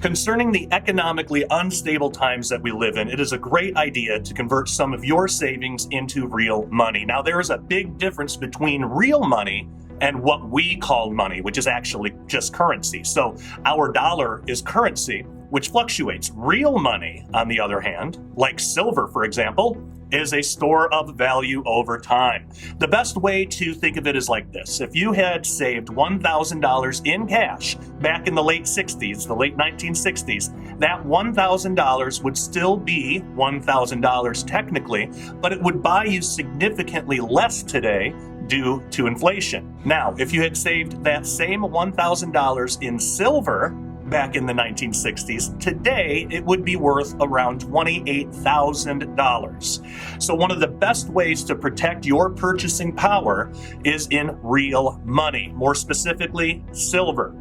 Concerning the economically unstable times that we live in, it is a great idea to convert some of your savings into real money. Now, there is a big difference between real money and what we call money, which is actually just currency. So our dollar is currency, which fluctuates. Real money, on the other hand, like silver, for example, is a store of value over time. The best way to think of it is like this. If you had saved $1,000 in cash back in the late 60s, the late 1960s, that $1,000 would still be $1,000 technically, but it would buy you significantly less today due to inflation. Now, if you had saved that same $1,000 in silver back in the 1960s, today it would be worth around $28,000. So one of the best ways to protect your purchasing power is in real money, more specifically, silver.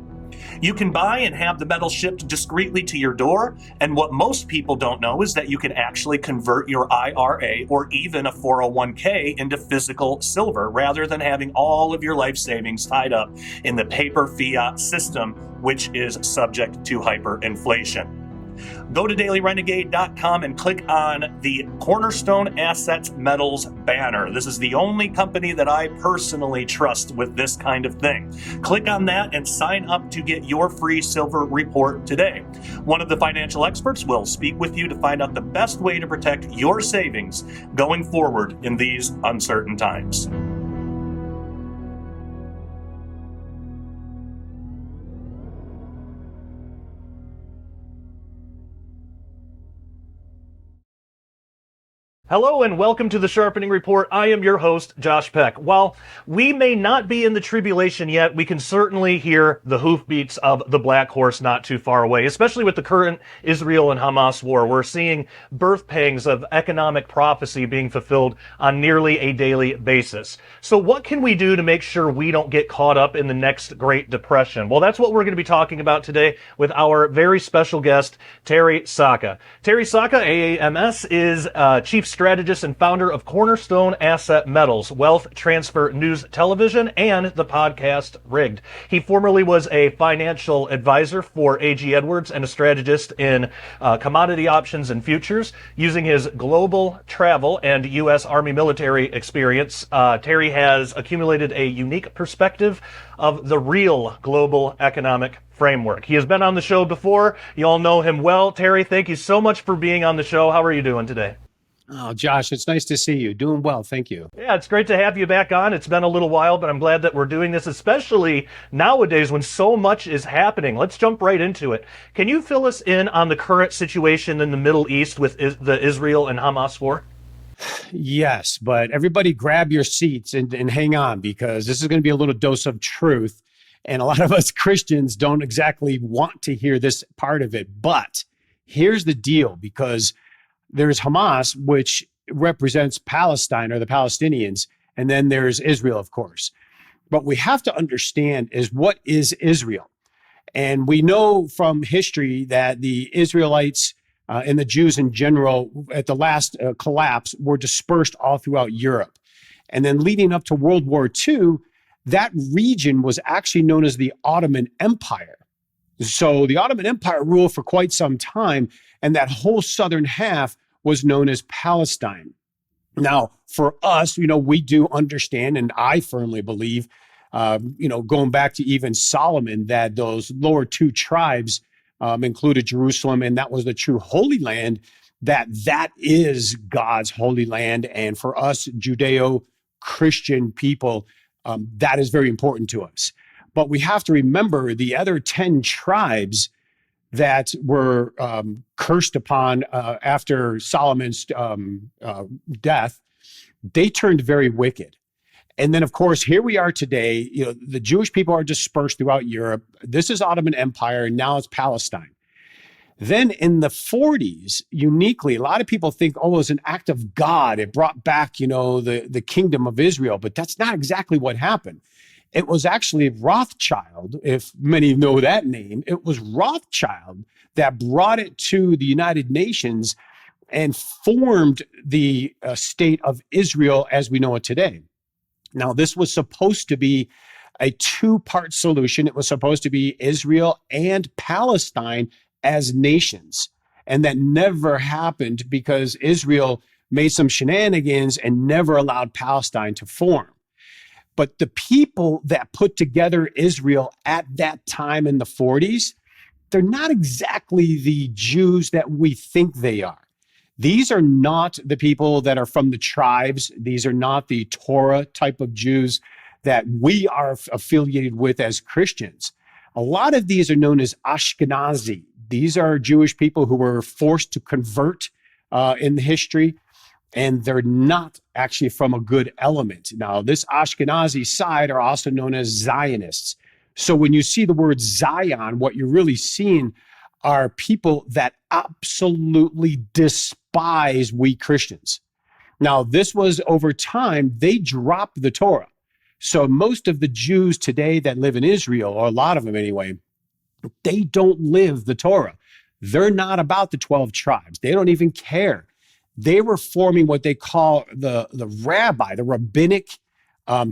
You can buy and have the metal shipped discreetly to your door, and what most people don't know is that you can actually convert your IRA or even a 401k into physical silver rather than having all of your life savings tied up in the paper fiat system, which is subject to hyperinflation. Go to dailyrenegade.com and click on the Cornerstone Assets Metals banner. This is the only company that I personally trust with this kind of thing. Click on that and sign up to get your free silver report today. One of the financial experts will speak with you to find out the best way to protect your savings going forward in these uncertain times. Hello and welcome to the Sharpening Report. I am your host, Josh Peck. While we may not be in the tribulation yet, we can certainly hear the hoofbeats of the black horse not too far away, especially with the current Israel and Hamas war. We're seeing birth pangs of economic prophecy being fulfilled on nearly a daily basis. So what can we do to make sure we don't get caught up in the next Great Depression? Well, that's what we're going to be talking about today with our very special guest, Terry Sacka. Terry Sacka, AAMS, is Chief Strategist and founder of Cornerstone Asset Metals, Wealth Transfer News Television, and the podcast Rigged. He formerly was a financial advisor for A.G. Edwards and a strategist in commodity options and futures. Using his global travel and U.S. Army military experience, Terry has accumulated a unique perspective of the real global economic framework. He has been on the show before. You all know him well. Terry, thank you so much for being on the show. How are you doing today? Oh, Josh, it's nice to see you. Doing well, thank you. Yeah, it's great to have you back on. It's been a little while, but I'm glad that we're doing this, especially nowadays when so much is happening. Let's jump right into it. Can you fill us in on the current situation in the Middle East with the Israel and Hamas war? Yes, but everybody grab your seats and hang on, because this is going to be a little dose of truth. And a lot of us Christians don't exactly want to hear this part of it. But here's the deal, because there's Hamas, which represents Palestine or the Palestinians, and then there's Israel, of course. But we have to understand is what is Israel? And we know from history that the Israelites and the Jews in general at the last collapse were dispersed all throughout Europe. And then leading up to World War II, that region was actually known as the Ottoman Empire. So the Ottoman Empire ruled for quite some time, and that whole southern half was known as Palestine. Now, for us, we do understand, and I firmly believe, going back to even Solomon, that those lower two tribes included Jerusalem, and that was the true Holy Land, that is God's Holy Land. And for us Judeo-Christian people, that is very important to us. But we have to remember the other 10 tribes that were cursed upon after Solomon's death. They turned very wicked. And then, of course, here we are today. The Jewish people are dispersed throughout Europe. This is Ottoman Empire, and now it's Palestine. Then in the 40s, uniquely, a lot of people think, it was an act of God. It brought back, the kingdom of Israel. But that's not exactly what happened. It was actually Rothschild, if many know that name. It was Rothschild that brought it to the United Nations and formed the state of Israel as we know it today. Now, this was supposed to be a two-part solution. It was supposed to be Israel and Palestine as nations. And that never happened because Israel made some shenanigans and never allowed Palestine to form. But the people that put together Israel at that time in the 40s, they're not exactly the Jews that we think they are. These are not the people that are from the tribes. These are not the Torah type of Jews that we are affiliated with as Christians. A lot of these are known as Ashkenazi. These are Jewish people who were forced to convert in history, and they're not actually from a good element. Now, this Ashkenazi side are also known as Zionists. So when you see the word Zion, what you're really seeing are people that absolutely despise we Christians. Now, this was over time, they dropped the Torah. So most of the Jews today that live in Israel, or a lot of them anyway, they don't live the Torah. They're not about the 12 tribes. They don't even care. They were forming what they call the rabbinic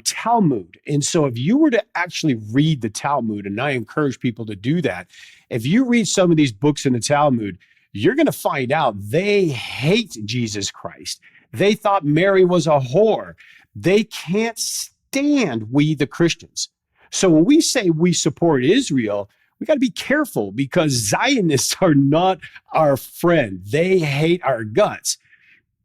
Talmud. And so if you were to actually read the Talmud, and I encourage people to do that, if you read some of these books in the Talmud, you're going to find out they hate Jesus Christ. They thought Mary was a whore. They can't stand we, the Christians. So when we say we support Israel, we got to be careful because Zionists are not our friend. They hate our guts.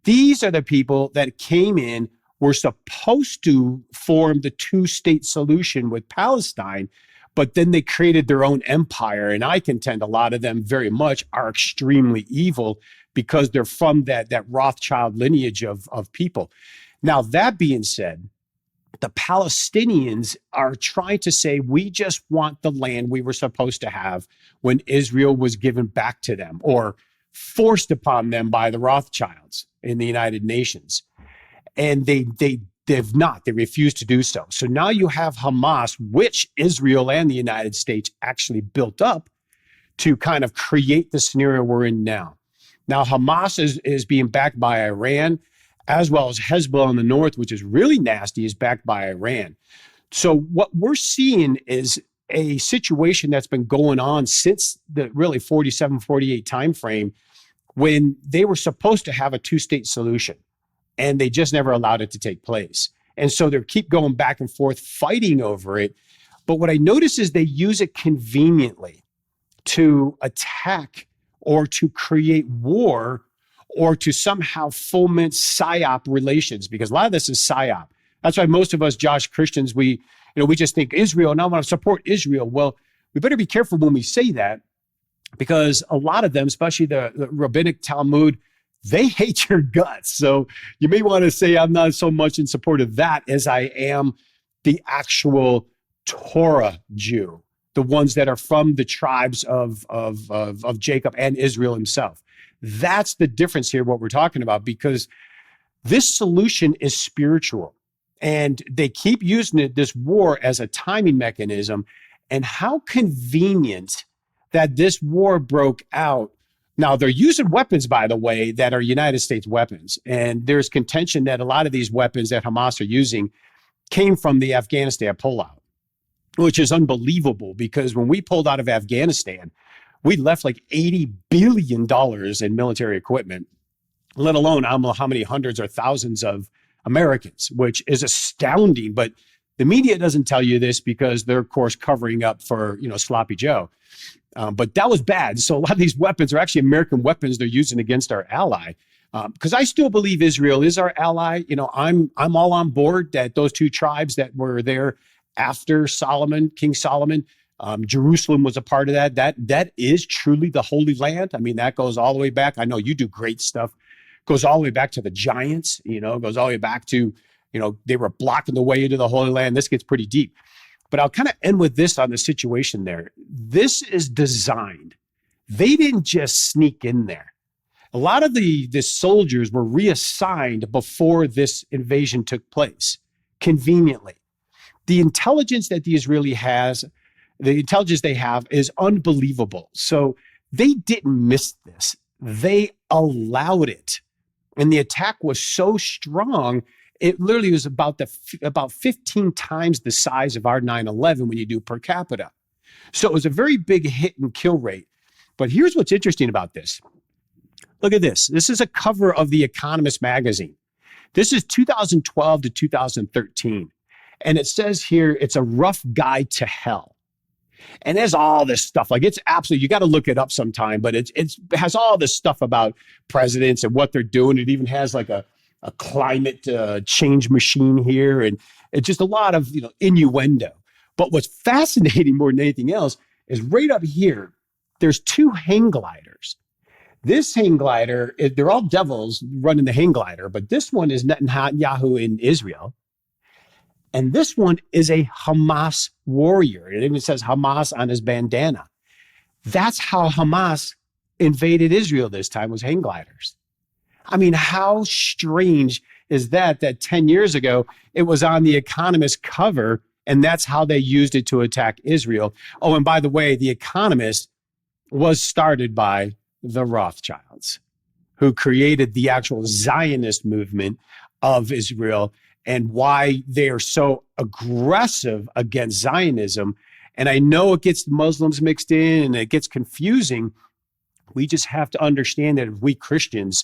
These are the people that came in, were supposed to form the two-state solution with Palestine, but then they created their own empire. And I contend a lot of them very much are extremely evil because they're from that Rothschild lineage of people. Now, that being said, the Palestinians are trying to say, we just want the land we were supposed to have when Israel was given back to them or forced upon them by the Rothschilds in the United Nations. And they've not. They refused to do so. So now you have Hamas, which Israel and the United States actually built up to kind of create the scenario we're in now. Now, Hamas is being backed by Iran, as well as Hezbollah in the north, which is really nasty, is backed by Iran. So what we're seeing is a situation that's been going on since the really 47, 48 timeframe when they were supposed to have a two-state solution, and they just never allowed it to take place. And so they keep going back and forth, fighting over it. But what I notice is they use it conveniently to attack or to create war or to somehow foment PSYOP relations, because a lot of this is PSYOP. That's why most of us, Josh, Christians, we just think Israel, and I want to support Israel. Well, we better be careful when we say that, because a lot of them, especially the rabbinic Talmud, they hate your guts. So you may want to say, I'm not so much in support of that as I am the actual Torah Jew, the ones that are from the tribes of Jacob and Israel himself. That's the difference here, what we're talking about, because this solution is spiritual. And they keep using this war as a timing mechanism. And how convenient that this war broke out. Now, they're using weapons, by the way, that are United States weapons. And there's contention that a lot of these weapons that Hamas are using came from the Afghanistan pullout, which is unbelievable because when we pulled out of Afghanistan, we left like $80 billion in military equipment, let alone I don't know how many hundreds or thousands of Americans, which is astounding. But the media doesn't tell you this because they're, of course, covering up for, Sloppy Joe. But that was bad. So a lot of these weapons are actually American weapons they're using against our ally. Because I still believe Israel is our ally. I'm all on board that those two tribes that were there after Solomon, King Solomon, Jerusalem was a part of that. That is truly the Holy Land. I mean, that goes all the way back. I know you do great stuff. Goes all the way back to the giants, goes all the way back to, they were blocking the way into the Holy Land. This gets pretty deep. But I'll kind of end with this on the situation there. This is designed. They didn't just sneak in there. A lot of the soldiers were reassigned before this invasion took place, conveniently. The intelligence that the the intelligence they have is unbelievable. So they didn't miss this. They allowed it. And the attack was so strong, it literally was about 15 times the size of our 9/11 when you do per capita. So it was a very big hit and kill rate. But here's what's interesting about this. Look at this. This is a cover of The Economist magazine. This is 2012 to 2013. And it says here, it's a rough guide to hell. And there's all this stuff. Like, it's absolutely, you got to look it up sometime, but it has all this stuff about presidents and what they're doing. It even has like a climate change machine here. And it's just a lot of, innuendo. But what's fascinating more than anything else is right up here, there's two hang gliders. This hang glider, they're all devils running the hang glider, but this one is Netanyahu in Israel. And this one is a Hamas warrior. It even says Hamas on his bandana. That's how Hamas invaded Israel this time, was hang gliders. I mean, how strange is that 10 years ago, it was on The Economist cover, and that's how they used it to attack Israel. Oh, and by the way, The Economist was started by the Rothschilds, who created the actual Zionist movement of Israel and why they are so aggressive against Zionism. And I know it gets the Muslims mixed in and it gets confusing. We just have to understand that if we Christians,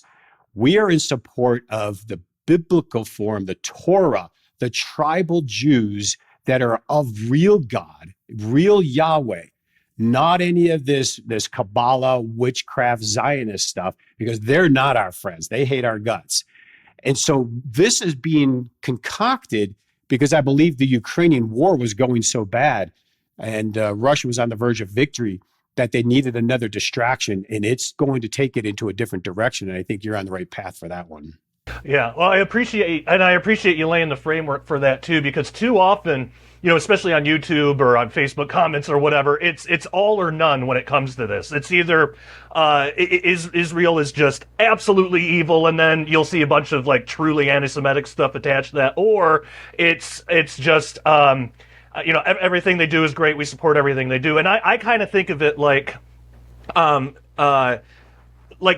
we are in support of the biblical form, the Torah, the tribal Jews that are of real God, real Yahweh. Not any of this Kabbalah, witchcraft, Zionist stuff, because they're not our friends. They hate our guts. And so this is being concocted because I believe the Ukrainian war was going so bad and Russia was on the verge of victory that they needed another distraction, and it's going to take it into a different direction. And I think you're on the right path for that one. Yeah, well, I appreciate you laying the framework for that too, because too often, especially on YouTube or on Facebook comments or whatever, it's all or none when it comes to this. It's either Israel is just absolutely evil, and then you'll see a bunch of like truly anti-Semitic stuff attached to that, or it's just everything they do is great. We support everything they do, and I kind of think of it like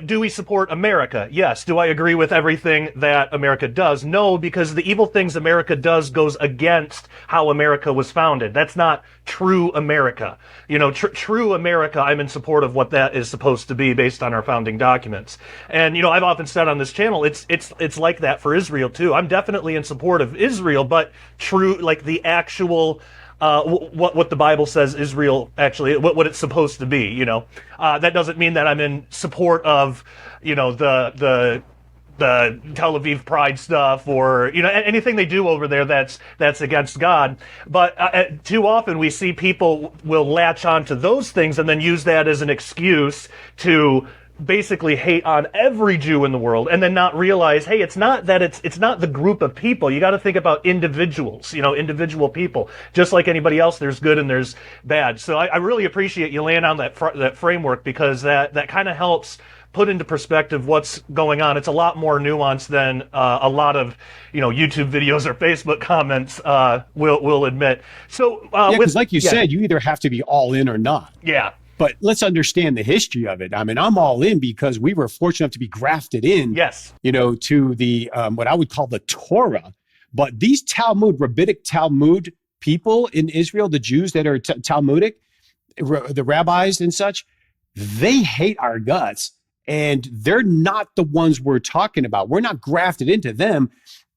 do we support America? Yes. Do I agree with everything that America does? No, because the evil things America does goes against how America was founded. That's not true America. True America, I'm in support of what that is supposed to be based on our founding documents. And, I've often said on this channel, it's like that for Israel too. I'm definitely in support of Israel, but true, like the actual what the Bible says Israel actually, what it's supposed to be, that doesn't mean that I'm in support of, the Tel Aviv pride stuff or, anything they do over there that's against God. But too often we see people will latch on to those things and then use that as an excuse to basically hate on every Jew in the world and then not realize, hey, it's not that it's not the group of people. You got to think about individuals, individual people. Just like anybody else, there's good and there's bad. So I really appreciate you laying on that framework, because that kind of helps put into perspective what's going on. It's a lot more nuanced than a lot of YouTube videos or Facebook comments will admit. So because like you said, you either have to be all in or not. Yeah. But let's understand the history of it. I mean, I'm all in because we were fortunate enough to be grafted in, yes, to the what I would call the Torah. But these rabbinic Talmud people in Israel, the Jews that are Talmudic, the rabbis and such, they hate our guts. And they're not the ones we're talking about. We're not grafted into them.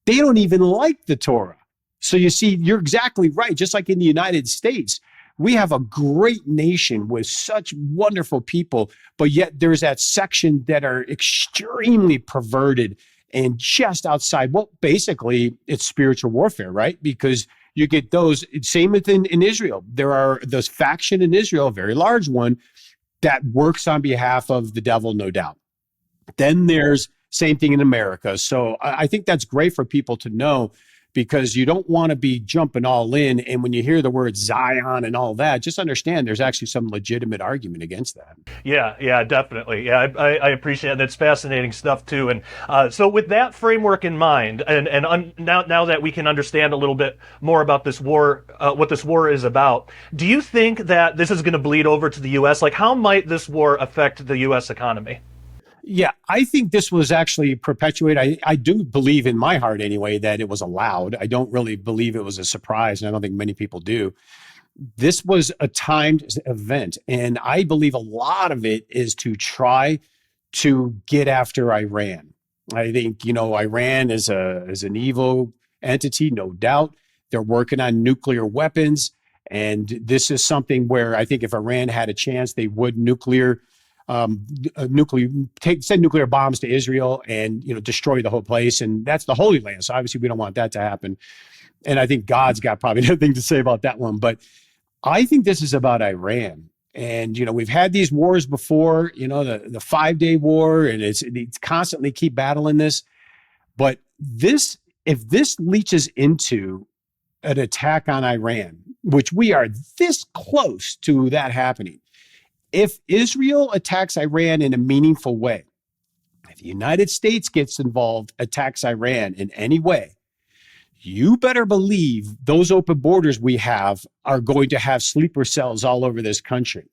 They don't even like the Torah. So you see, you're exactly right. Just like in the United States, we have a great nation with such wonderful people, but yet there's that section that are extremely perverted and just outside. Well, basically, it's spiritual warfare, right? Because you get those, same in Israel. There are those faction in Israel, a very large one, that works on behalf of the devil, no doubt. Then there's same thing in America. So I think that's great for people to know, because you don't want to be jumping all in. And when you hear the word Zion and all that, just understand there's actually some legitimate argument against that. Yeah, definitely. Yeah, I appreciate it. That's fascinating stuff too. And so with that framework in mind, and now that we can understand a little bit more about this war, what this war is about, do you think that this is going to bleed over to the U.S.? Like, how might this war affect the U.S. economy? Yeah, I think this was actually perpetuated. I do believe in my heart anyway that it was allowed. I don't really believe it was a surprise, and I don't think many people do. This was a timed event. And I believe a lot of it is to try to get after Iran. I think, Iran is an evil entity, no doubt. They're working on nuclear weapons. And this is something where I think if Iran had a chance, they would send nuclear bombs to Israel and destroy the whole place. And that's the Holy Land. So obviously we don't want that to happen. And I think God's got probably nothing to say about that one. But I think this is about Iran. And, we've had these wars before, the 5-day war, and it's constantly keep battling this. But if this leaches into an attack on Iran, which we are this close to that happening, if Israel attacks Iran in a meaningful way, if the United States gets involved, attacks Iran in any way, you better believe those open borders we have are going to have sleeper cells all over this country.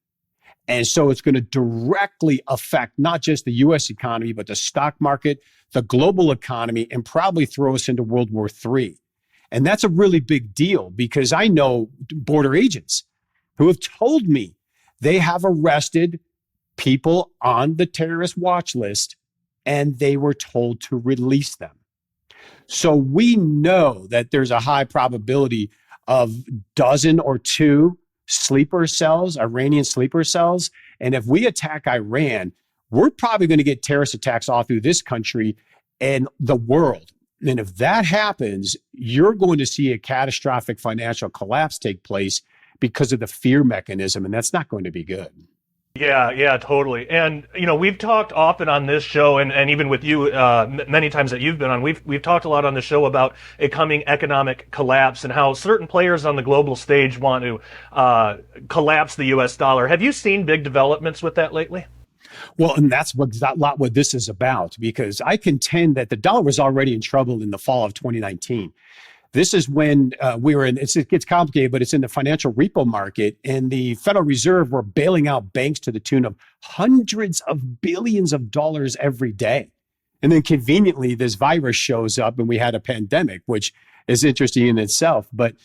And so it's going to directly affect not just the U.S. economy, but the stock market, the global economy, and probably throw us into World War III. And that's a really big deal because I know border agents who have told me they have arrested people on the terrorist watch list and they were told to release them. So we know that there's a high probability of dozen or two sleeper cells, Iranian sleeper cells. And if we attack Iran, we're probably going to get terrorist attacks all through this country and the world. And if that happens, you're going to see a catastrophic financial collapse take place because of the fear mechanism. And that's not going to be good. Yeah, totally. And we've talked often on this show, and even with you, many times that you've been on, we've talked a lot on the show about a coming economic collapse and how certain players on the global stage want to collapse the U.S. dollar. Have you seen big developments with that lately? Well, and that's what this is about, because I contend that the dollar was already in trouble in the fall of 2019. This is when we were in, it gets complicated, but it's in the financial repo market, and the Federal Reserve were bailing out banks to the tune of hundreds of billions of dollars every day. And then conveniently, this virus shows up and we had a pandemic, which is interesting in itself. But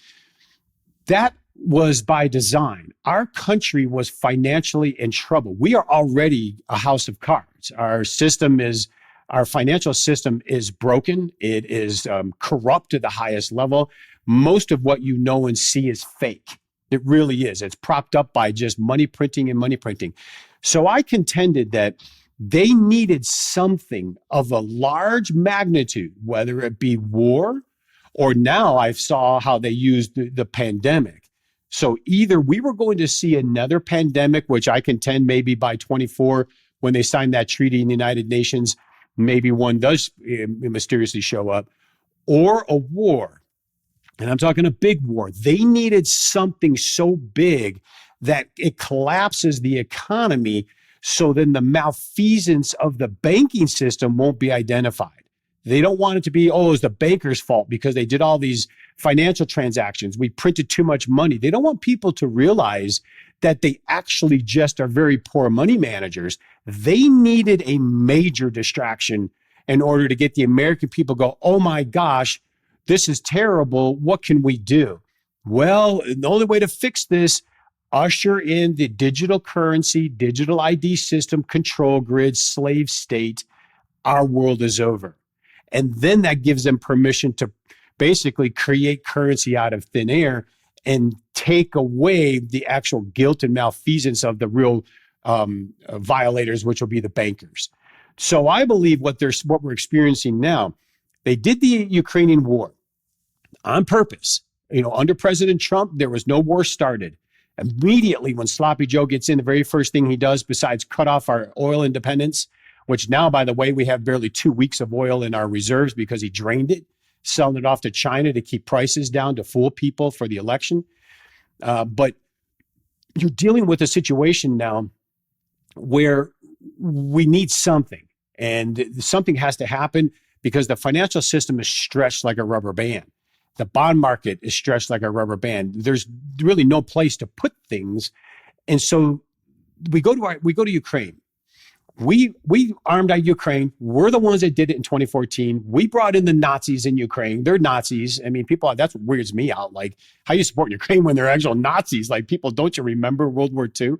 that was by design. Our country was financially in trouble. We are already a house of cards. Our financial system is broken. It is corrupt to the highest level. Most of what you know and see is fake. It really is. It's propped up by just money printing and money printing. So I contended that they needed something of a large magnitude, whether it be war, or now I saw how they used the pandemic. So either we were going to see another pandemic, which I contend maybe by 24, when they signed that treaty in the United Nations, maybe one does mysteriously show up, or a war. And I'm talking a big war. They needed something so big that it collapses the economy, so then the malfeasance of the banking system won't be identified. They don't want it to be, it's the banker's fault because they did all these financial transactions. We printed too much money. They don't want people to realize that they actually just are very poor money managers. They needed a major distraction in order to get the American people go, oh my gosh, this is terrible. What can we do? Well, the only way to fix this, usher in the digital currency, digital ID system, control grid, slave state. Our world is over. And then that gives them permission to basically create currency out of thin air and take away the actual guilt and malfeasance of the real violators, which will be the bankers. So I believe what we're experiencing now, they did the Ukrainian war on purpose. Under President Trump, there was no war started. Immediately when Sloppy Joe gets in, the very first thing he does, besides cut off our oil independence, which now, by the way, we have barely 2 weeks of oil in our reserves because he drained it, selling it off to China to keep prices down to fool people for the election. But you're dealing with a situation now where we need something, and something has to happen because the financial system is stretched like a rubber band. The bond market is stretched like a rubber band. There's really no place to put things. And so we go to Ukraine. We armed our Ukraine. We're the ones that did it in 2014. We brought in the Nazis in Ukraine. They're Nazis. I mean, people, that's what weirds me out. Like, how you support Ukraine when they're actual Nazis? Like, people, don't you remember World War II?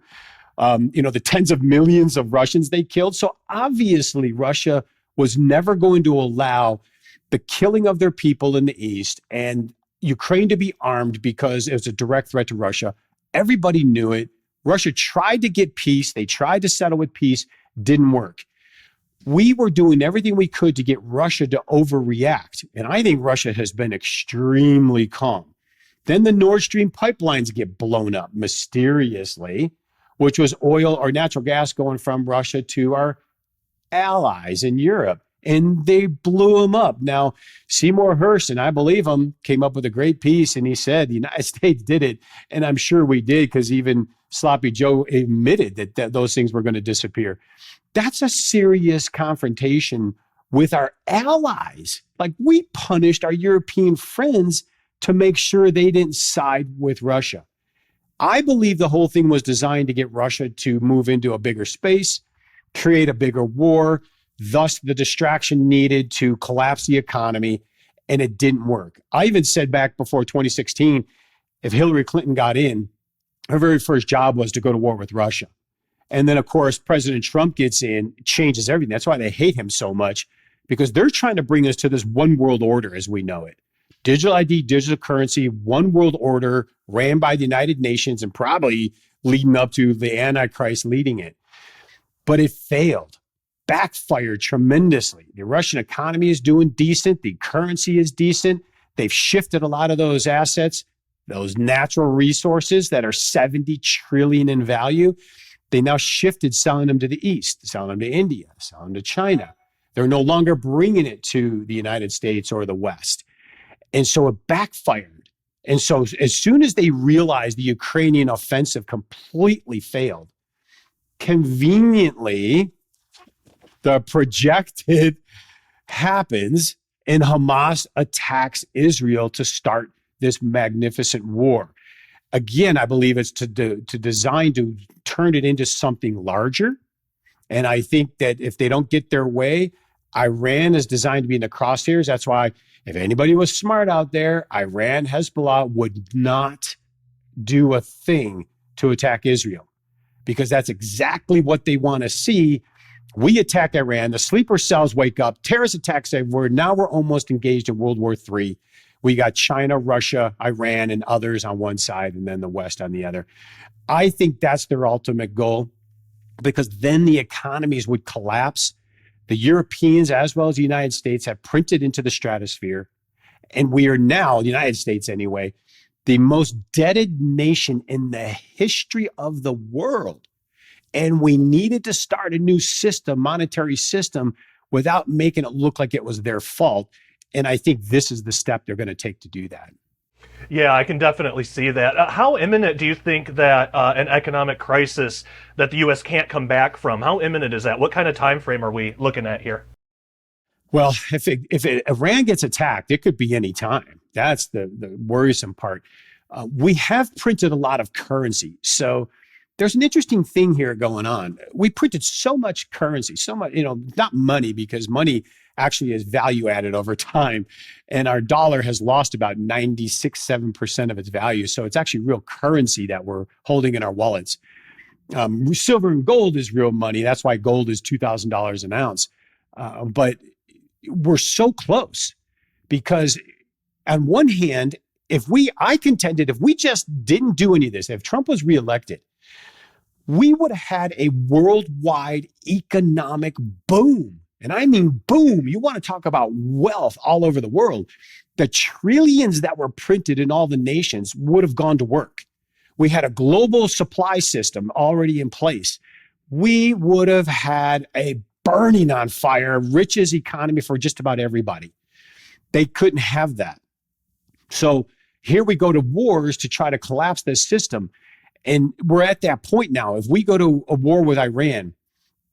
The tens of millions of Russians they killed. So obviously, Russia was never going to allow the killing of their people in the East and Ukraine to be armed because it was a direct threat to Russia. Everybody knew it. Russia tried to get peace. They tried to settle with peace. Didn't work. We were doing everything we could to get Russia to overreact. And I think Russia has been extremely calm. Then the Nord Stream pipelines get blown up mysteriously, which was oil or natural gas going from Russia to our allies in Europe. And they blew them up. Now, Seymour Hersh, and I believe him, came up with a great piece. And he said, the United States did it. And I'm sure we did, because even Sloppy Joe admitted that those things were going to disappear. That's a serious confrontation with our allies. Like, we punished our European friends to make sure they didn't side with Russia. I believe the whole thing was designed to get Russia to move into a bigger space, create a bigger war, thus the distraction needed to collapse the economy, and it didn't work. I even said back before 2016, if Hillary Clinton got in, her very first job was to go to war with Russia. And then, of course, President Trump gets in, changes everything. That's why they hate him so much, because they're trying to bring us to this one world order as we know it. Digital ID, digital currency, one world order ran by the United Nations and probably leading up to the Antichrist leading it. But it failed, backfired tremendously. The Russian economy is doing decent. The currency is decent. They've shifted a lot of those assets, those natural resources that are 70 trillion in value. They now shifted selling them to the East, selling them to India, selling them to China. They're no longer bringing it to the United States or the West. And so it backfired. And so as soon as they realized the Ukrainian offensive completely failed, conveniently, the projected happens and Hamas attacks Israel to start this magnificent war. Again, I believe it's to design to turn it into something larger. And I think that if they don't get their way, Iran is designed to be in the crosshairs. That's why, if anybody was smart out there, Iran, Hezbollah would not do a thing to attack Israel, because that's exactly what they want to see. We attack Iran, the sleeper cells wake up, terrorist attacks everywhere. Now we're almost engaged in World War III. We got China, Russia, Iran, and others on one side, and then the West on the other. I think that's their ultimate goal, because then the economies would collapse. The Europeans, as well as the United States, have printed into the stratosphere. And we are now, the United States anyway, the most indebted nation in the history of the world. And we needed to start a new system, monetary system, without making it look like it was their fault. And I think this is the step they're going to take to do that. Yeah, I can definitely see that. How imminent do you think that an economic crisis that the U.S. can't come back from, how imminent is that? What kind of time frame are we looking at here? Well, if Iran gets attacked, it could be any time. That's the worrisome part. We have printed a lot of currency. So there's an interesting thing here going on. We printed so much currency, so much, not money, because money actually is value added over time. And our dollar has lost about 96-7% of its value. So it's actually real currency that we're holding in our wallets. Silver and gold is real money. That's why gold is $2,000 an ounce. But we're so close, because on one hand, I contended if we just didn't do any of this, if Trump was reelected, we would have had a worldwide economic boom. And I mean boom. You want to talk about wealth all over the world. The trillions that were printed in all the nations would have gone to work. We had a global supply system already in place. We would have had a burning on fire, riches economy for just about everybody. They couldn't have that. So here we go to wars to try to collapse this system. And we're at that point now. If we go to a war with Iran,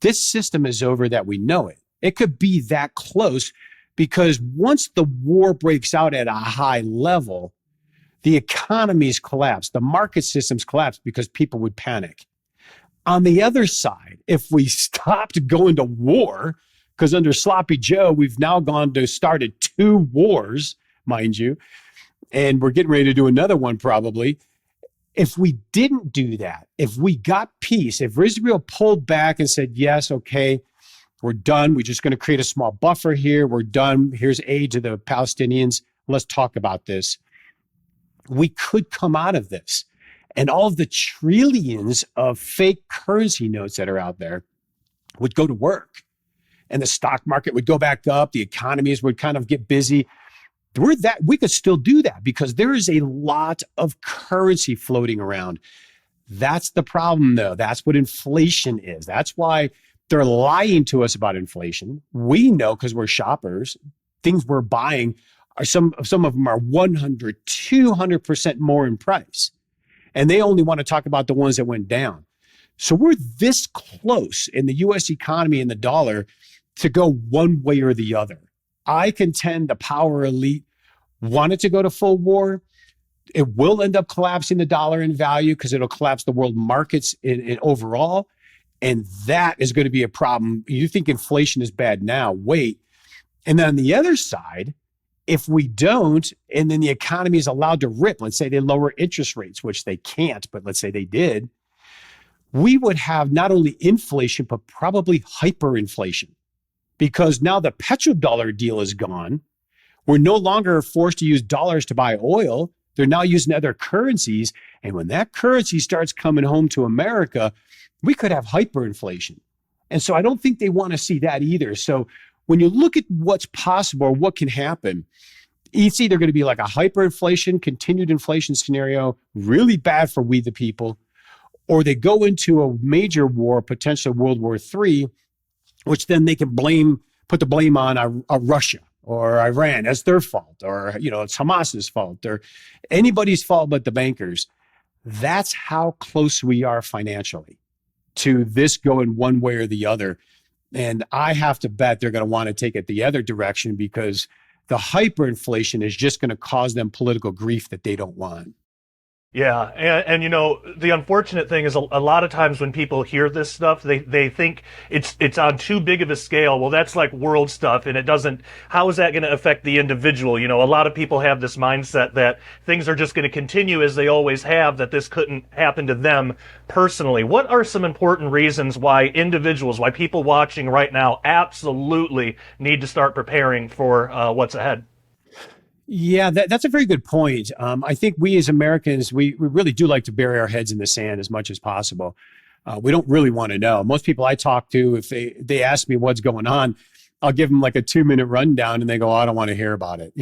this system is over that we know it. It could be that close, because once the war breaks out at a high level, the economies collapse, the market systems collapse, because people would panic. On the other side, if we stopped going to war, because under Sloppy Joe, we've now started 2 wars, mind you, and we're getting ready to do another one probably. If we didn't do that, if we got peace, if Israel pulled back and said, yes, okay, we're done. We're just going to create a small buffer here. We're done. Here's aid to the Palestinians. Let's talk about this. We could come out of this. And all of the trillions of fake currency notes that are out there would go to work. And the stock market would go back up. The economies would kind of get busy. We could still do that because there is a lot of currency floating around. That's the problem, though. That's what inflation is. That's why they're lying to us about inflation. We know because we're shoppers, things we're buying are some of them are 100, 200% more in price. And they only want to talk about the ones that went down. So we're this close in the US economy and the dollar to go one way or the other. I contend the power elite wanted to go to full war. It will end up collapsing the dollar in value because it'll collapse the world markets in overall. And that is going to be a problem. You think inflation is bad now, wait. And then on the other side, if we don't, and then the economy is allowed to rip, let's say they lower interest rates, which they can't, but let's say they did, we would have not only inflation, but probably hyperinflation. Because now the petrodollar deal is gone. We're no longer forced to use dollars to buy oil. They're now using other currencies. And when that currency starts coming home to America, we could have hyperinflation. And so I don't think they want to see that either. So when you look at what's possible or what can happen, it's either going to be like a hyperinflation, continued inflation scenario, really bad for we the people, or they go into a major war, potentially World War III, which then they can put the blame on Russia or Iran. That's their fault, or it's Hamas's fault, or anybody's fault but the bankers. That's how close we are financially to this going one way or the other. And I have to bet they're going to want to take it the other direction because the hyperinflation is just going to cause them political grief that they don't want. Yeah, and the unfortunate thing is a lot of times when people hear this stuff, they think it's on too big of a scale. Well, that's like world stuff, and it doesn't. How is that going to affect the individual? A lot of people have this mindset that things are just going to continue as they always have, that this couldn't happen to them personally. What are some important reasons why individuals, why people watching right now absolutely need to start preparing for what's ahead? Yeah, that's a very good point. I think we as Americans, we really do like to bury our heads in the sand as much as possible. We don't really want to know. Most people I talk to, if they ask me what's going on, I'll give them like a 2-minute rundown and they go, oh, I don't want to hear about it.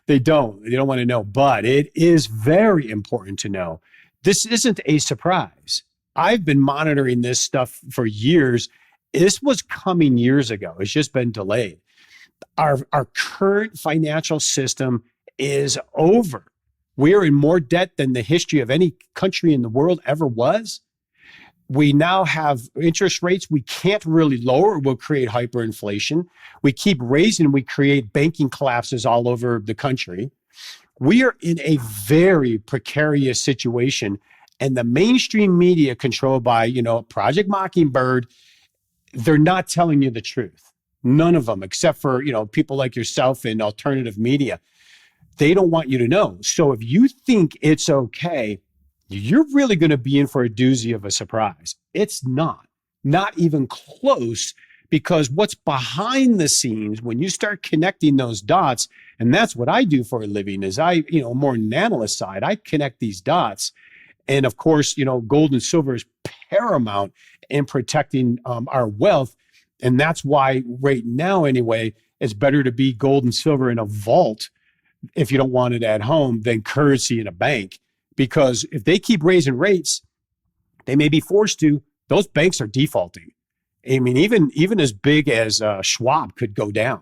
They don't want to know, but it is very important to know. This isn't a surprise. I've been monitoring this stuff for years. This was coming years ago. It's just been delayed. Our current financial system is over. We are in more debt than the history of any country in the world ever was. We now have interest rates we can't really lower. We'll create hyperinflation. We keep raising, we create banking collapses all over the country. We are in a very precarious situation. And the mainstream media controlled by, Project Mockingbird, they're not telling you the truth. None of them, except for, people like yourself in alternative media. They don't want you to know. So if you think it's okay, you're really going to be in for a doozy of a surprise. It's not even close, because what's behind the scenes, when you start connecting those dots, and that's what I do for a living, is more on an analyst side, I connect these dots. And of course, gold and silver is paramount in protecting our wealth. And that's why right now, anyway, it's better to be gold and silver in a vault if you don't want it at home than currency in a bank. Because if they keep raising rates, they may be forced to. Those banks are defaulting. I mean, even as big as Schwab could go down.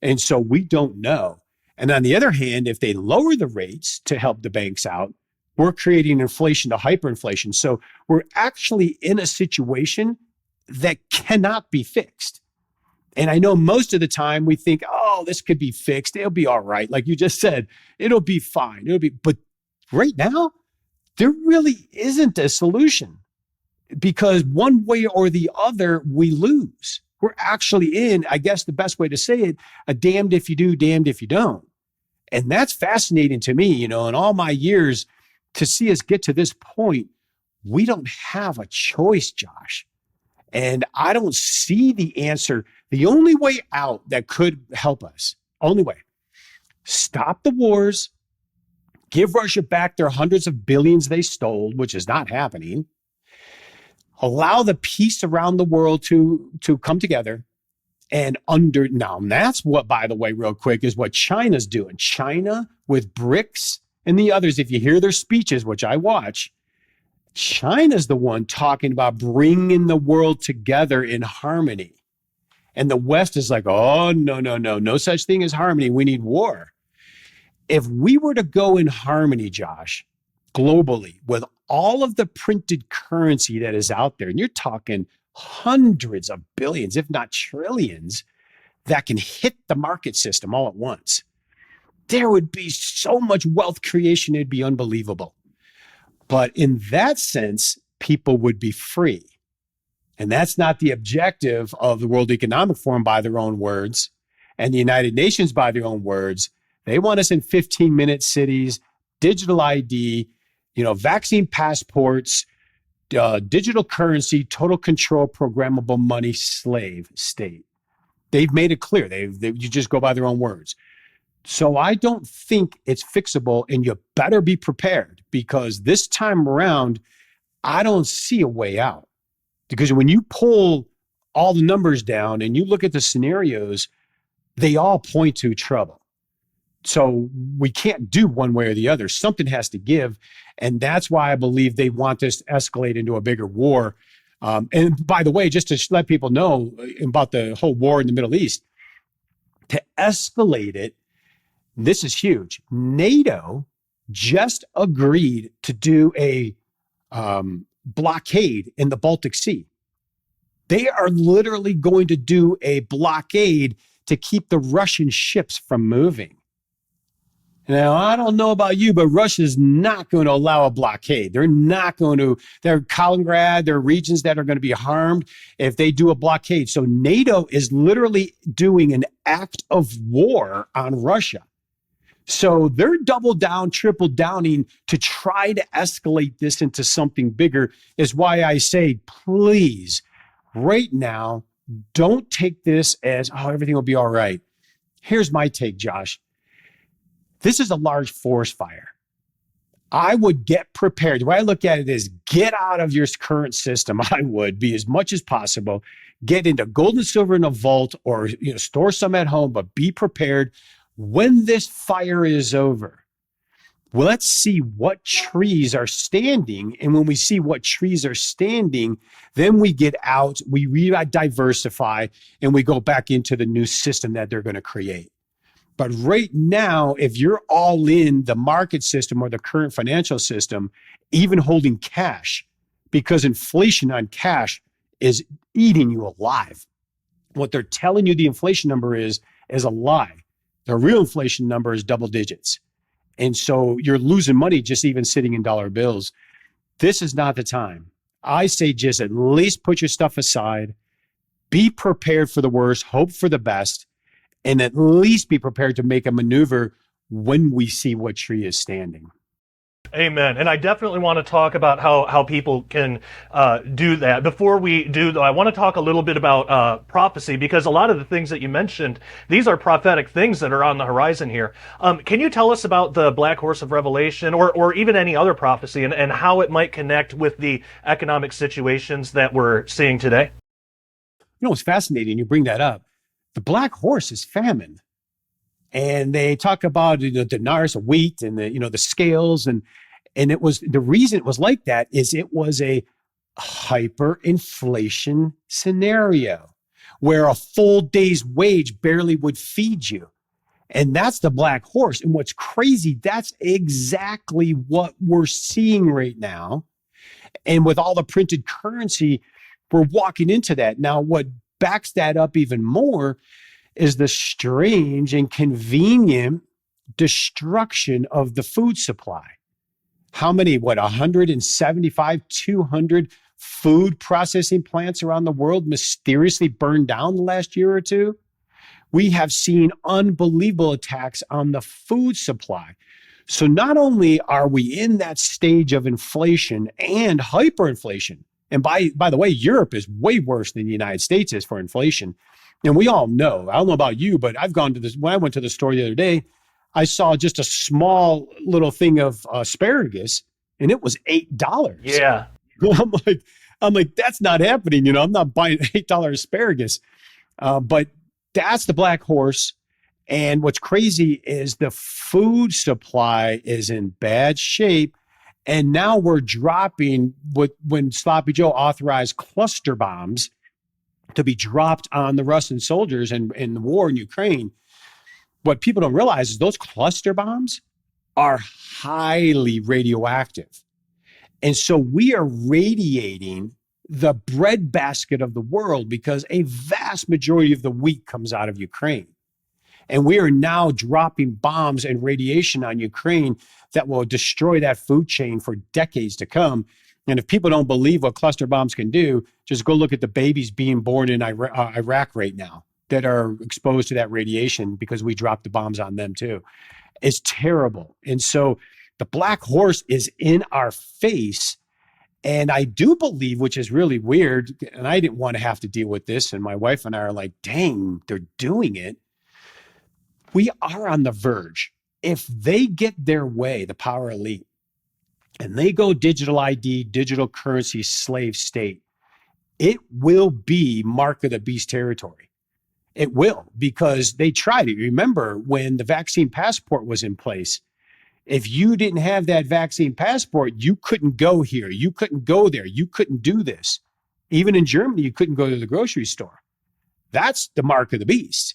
And so we don't know. And on the other hand, if they lower the rates to help the banks out, we're creating inflation to hyperinflation. So we're actually in a situation that cannot be fixed. And I know most of the time we think, oh, this could be fixed. It'll be all right. Like you just said, it'll be fine. But right now, there really isn't a solution. because one way or the other, we lose. We're actually in, I guess the best way to say it, a damned if you do, damned if you don't. And that's fascinating to me, in all my years to see us get to this point. We don't have a choice, Josh. And I don't see the answer. The only way out that could help us, only way, stop the wars, give Russia back their hundreds of billions they stole, which is not happening, allow the peace around the world to come together. And that's what, by the way, real quick, is what China's doing. China with BRICS and the others, if you hear their speeches, which I watch, China's the one talking about bringing the world together in harmony. And the West is like, oh, no such thing as harmony. We need war. If we were to go in harmony, Josh, globally, with all of the printed currency that is out there, and you're talking hundreds of billions, if not trillions, that can hit the market system all at once, there would be so much wealth creation, it'd be unbelievable. But in that sense, people would be free. And that's not the objective of the World Economic Forum by their own words, and the United Nations by their own words. They want us in 15-minute cities, digital ID, vaccine passports, digital currency, total control, programmable money, slave state. They've made it clear. You just go by their own words. So I don't think it's fixable, and you better be prepared, because this time around, I don't see a way out. Because when you pull all the numbers down and you look at the scenarios, they all point to trouble. So we can't do one way or the other. Something has to give. And that's why I believe they want this to escalate into a bigger war. And by the way, just to let people know about the whole war in the Middle East, to escalate it, this is huge. NATO just agreed to do a blockade in the Baltic Sea. They are literally going to do a blockade to keep the Russian ships from moving. Now, I don't know about you, but Russia's not going to allow a blockade. They're not going to, they're Kaliningrad, there are regions that are going to be harmed if they do a blockade. So NATO is literally doing an act of war on Russia. So they're double down, triple downing to try to escalate this into something bigger, is why I say, please, right now, don't take this as, oh, everything will be all right. Here's my take, Josh. This is a large forest fire. I would get prepared. The way I look at it is get out of your current system. I would be as much as possible. Get into gold and silver in a vault, or store some at home, but be prepared. When this fire is over, let's see what trees are standing. And when we see what trees are standing, then we get out, we diversify, and we go back into the new system that they're going to create. But right now, if you're all in the market system or the current financial system, even holding cash, because inflation on cash is eating you alive. What they're telling you the inflation number is a lie. The real inflation number is double digits. And so you're losing money just even sitting in dollar bills. This is not the time. I say just at least put your stuff aside, be prepared for the worst, hope for the best, and at least be prepared to make a maneuver when we see what tree is standing. Amen. And I definitely want to talk about how people can do that. Before we do, though, I want to talk a little bit about prophecy, because a lot of the things that you mentioned, these are prophetic things that are on the horizon here. Can you tell us about the Black Horse of Revelation, or even any other prophecy, and how it might connect with the economic situations that we're seeing today? It's fascinating you bring that up. The Black Horse is famine. And they talk about the denarius of wheat and the scales, and it was, the reason it was like that is it was a hyperinflation scenario where a full day's wage barely would feed you. And that's the Black Horse. And what's crazy, that's exactly what we're seeing right now. And with all the printed currency, we're walking into that. Now, what backs that up even more is the strange and convenient destruction of the food supply. How many, 175, 200 food processing plants around the world mysteriously burned down the last year or two. We have seen unbelievable attacks on the food supply. So not only are we in that stage of inflation and hyperinflation, and by the way, Europe is way worse than the United States is for inflation. And we all know, I don't know about you, but I've gone to this, when I went to the store the other day, I saw just a small little thing of asparagus and it was $8. Yeah. I'm like, that's not happening. I'm not buying $8 asparagus. But that's the black horse. And what's crazy is the food supply is in bad shape. And now we're dropping when Sloppy Joe authorized cluster bombs to be dropped on the Russian soldiers in the war in Ukraine. What people don't realize is those cluster bombs are highly radioactive. And so we are radiating the breadbasket of the world because a vast majority of the wheat comes out of Ukraine. And we are now dropping bombs and radiation on Ukraine that will destroy that food chain for decades to come. And if people don't believe what cluster bombs can do, just go look at the babies being born in Iraq right now that are exposed to that radiation because we dropped the bombs on them too. It's terrible. And so the black horse is in our face. And I do believe, which is really weird, and I didn't want to have to deal with this, and my wife and I are like, dang, they're doing it. We are on the verge. If they get their way, the power elite, and they go digital ID, digital currency, slave state, it will be mark of the beast territory. It will, because they tried it. Remember when the vaccine passport was in place, if you didn't have that vaccine passport, you couldn't go here. You couldn't go there. You couldn't do this. Even in Germany, you couldn't go to the grocery store. That's the mark of the beast.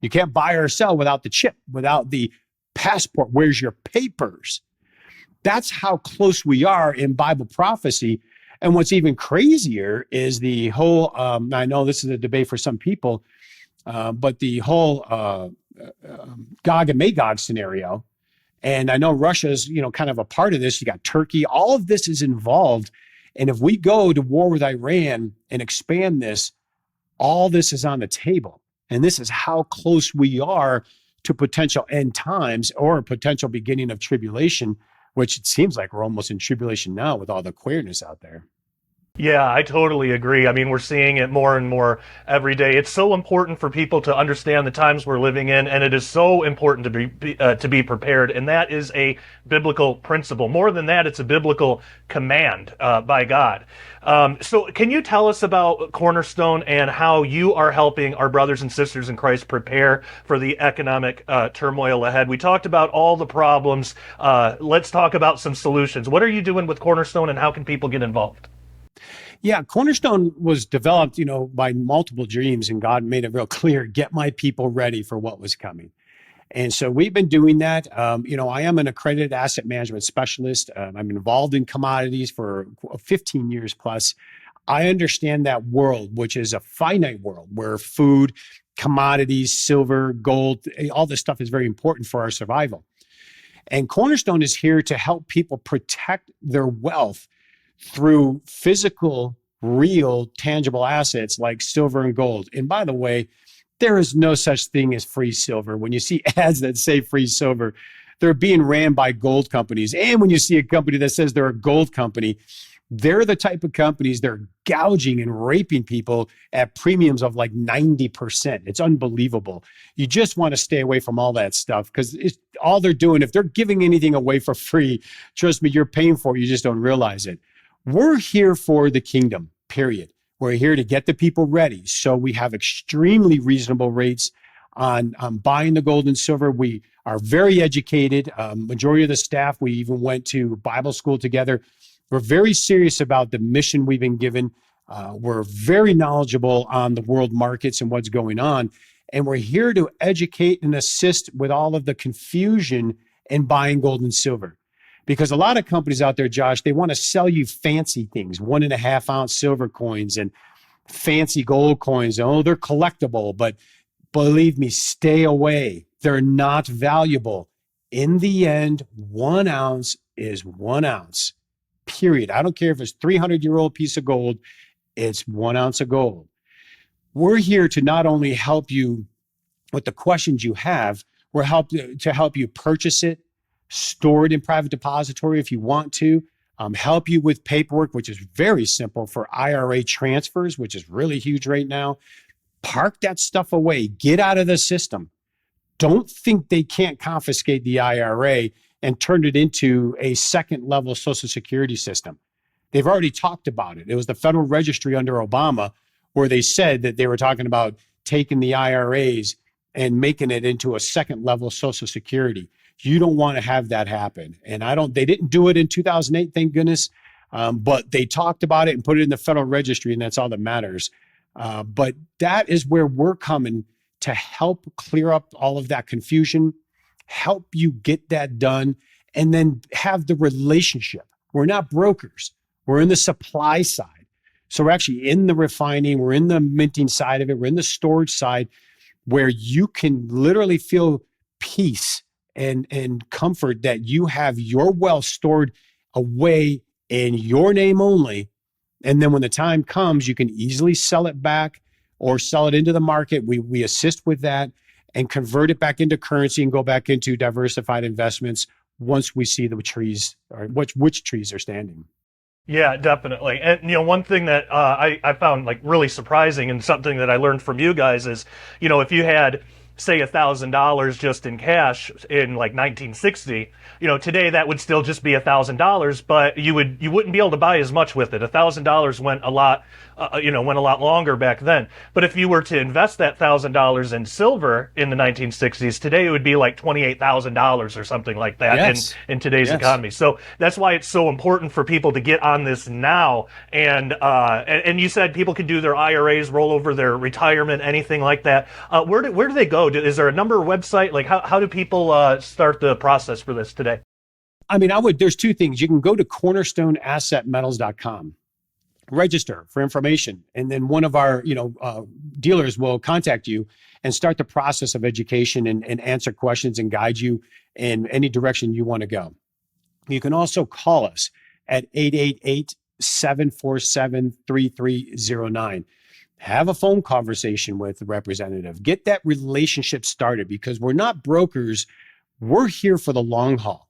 You can't buy or sell without the chip, without the passport. Where's your papers? That's how close we are in Bible prophecy. And what's even crazier is the whole, I know this is a debate for some people, but the whole Gog and Magog scenario. And I know Russia's, kind of a part of this. You got Turkey. All of this is involved. And if we go to war with Iran and expand this, all this is on the table. And this is how close we are to potential end times or a potential beginning of tribulation, which it seems like we're almost in tribulation now with all the queerness out there. Yeah, I totally agree. I mean, we're seeing it more and more every day. It's so important for people to understand the times we're living in, and it is so important to be prepared. And that is a biblical principle. More than that, it's a biblical command by God. So, can you tell us about Cornerstone and how you are helping our brothers and sisters in Christ prepare for the economic turmoil ahead? We talked about all the problems. Let's talk about some solutions. What are you doing with Cornerstone, and how can people get involved? Yeah, Cornerstone was developed, by multiple dreams, and God made it real clear, get my people ready for what was coming. And so we've been doing that. I am an accredited asset management specialist. I'm involved in commodities for 15 years plus. I understand that world, which is a finite world where food, commodities, silver, gold, all this stuff is very important for our survival. And Cornerstone is here to help people protect their wealth through physical, real, tangible assets like silver and gold. And by the way, there is no such thing as free silver. When you see ads that say free silver, they're being ran by gold companies. And when you see a company that says they're a gold company, they're the type of companies that are gouging and raping people at premiums of like 90%. It's unbelievable. You just want to stay away from all that stuff because all they're doing, if they're giving anything away for free, trust me, you're paying for it. You just don't realize it. We're here for the kingdom, period. We're here to get the people ready. So we have extremely reasonable rates on buying the gold and silver. We are very educated. Majority of the staff, we even went to Bible school together. We're very serious about the mission we've been given. We're very knowledgeable on the world markets and what's going on. And we're here to educate and assist with all of the confusion in buying gold and silver. Because a lot of companies out there, Josh, they want to sell you fancy things, 1.5 ounce silver coins and fancy gold coins. Oh, they're collectible, but believe me, stay away. They're not valuable. In the end, 1 ounce is 1 ounce. period. I don't care if it's 300-year-old piece of gold, it's 1 ounce of gold. We're here to not only help you with the questions you have, we're to help you purchase it, store it in private depository if you want to, help you with paperwork, which is very simple for IRA transfers, which is really huge right now. Park that stuff away. Get out of the system. Don't think they can't confiscate the IRA and turn it into a second level Social Security system. They've already talked about it. It was the Federal Registry under Obama where they said that they were talking about taking the IRAs and making it into a second level Social Security. You don't want to have that happen. And they didn't do it in 2008, thank goodness. But they talked about it and put it in the Federal Registry, and that's all that matters. But that is where we're coming to help clear up all of that confusion, help you get that done, and then have the relationship. We're not brokers. We're in the supply side. So we're actually in the refining, we're in the minting side of it, we're in the storage side, where you can literally feel peace and comfort that you have your wealth stored away in your name only. And then when the time comes, you can easily sell it back or sell it into the market. We assist with that and convert it back into currency and go back into diversified investments once we see the trees or which trees are standing. Yeah, definitely. And, one thing that I found like really surprising and something that I learned from you guys is, if you had, say, $1,000 just in cash in like 1960, today that would still just be $1,000, but you wouldn't be able to buy as much with it. $1,000 went a lot, went a lot longer back then. But if you were to invest that $1,000 in silver in the 1960s, today it would be like $28,000 or something like that. Yes. in today's economy. So that's why it's so important for people to get on this now. And you said people can do their IRAs, roll over their retirement, anything like that. Where do they go? Is there a number website? Like how do people start the process for this today? I mean, there's two things. You can go to cornerstoneassetmetals.com, register for information, and then one of our dealers will contact you and start the process of education and answer questions and guide you in any direction you want to go. You can also call us at 888-747-3309. Have a phone conversation with the representative. Get that relationship started, because we're not brokers. We're here for the long haul.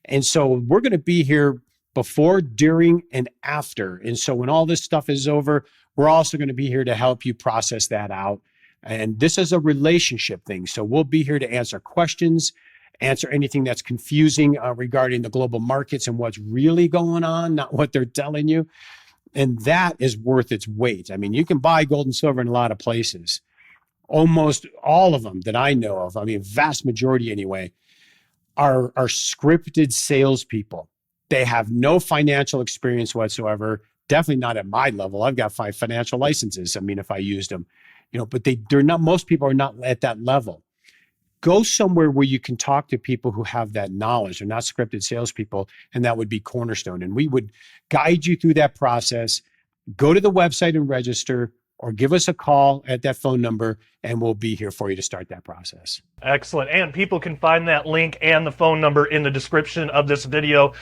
And so we're going to be here before, during, and after. And so when all this stuff is over, we're also going to be here to help you process that out. And this is a relationship thing. So we'll be here to answer questions, answer anything that's confusing regarding the global markets and what's really going on, not what they're telling you. And that is worth its weight. I mean, you can buy gold and silver in a lot of places. Almost all of them that I know of, I mean, vast majority anyway, are scripted salespeople. They have no financial experience whatsoever. Definitely not at my level. I've got 5 financial licenses. I mean, if I used them, but they're not. Most people are not at that level. Go somewhere where you can talk to people who have that knowledge. They're not scripted salespeople, and that would be Cornerstone. And we would guide you through that process. Go to the website and register, or give us a call at that phone number, and we'll be here for you to start that process. Excellent. And people can find that link and the phone number in the description of this video.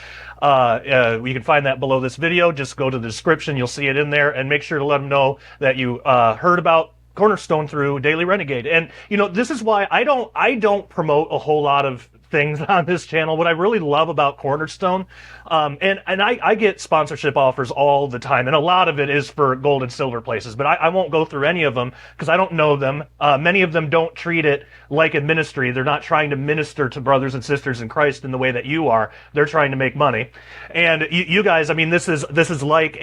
You can find that below this video. Just go to the description. You'll see it in there, and make sure to let them know that you heard about Cornerstone through Daily Renegade. And this is why I don't promote a whole lot of things on this channel. What I really love about Cornerstone, and I get sponsorship offers all the time, and a lot of it is for gold and silver places, but I won't go through any of them because I don't know them. Many of them don't treat it like a ministry. They're not trying to minister to brothers and sisters in Christ in the way that you are. They're trying to make money. And you guys, I mean, this is like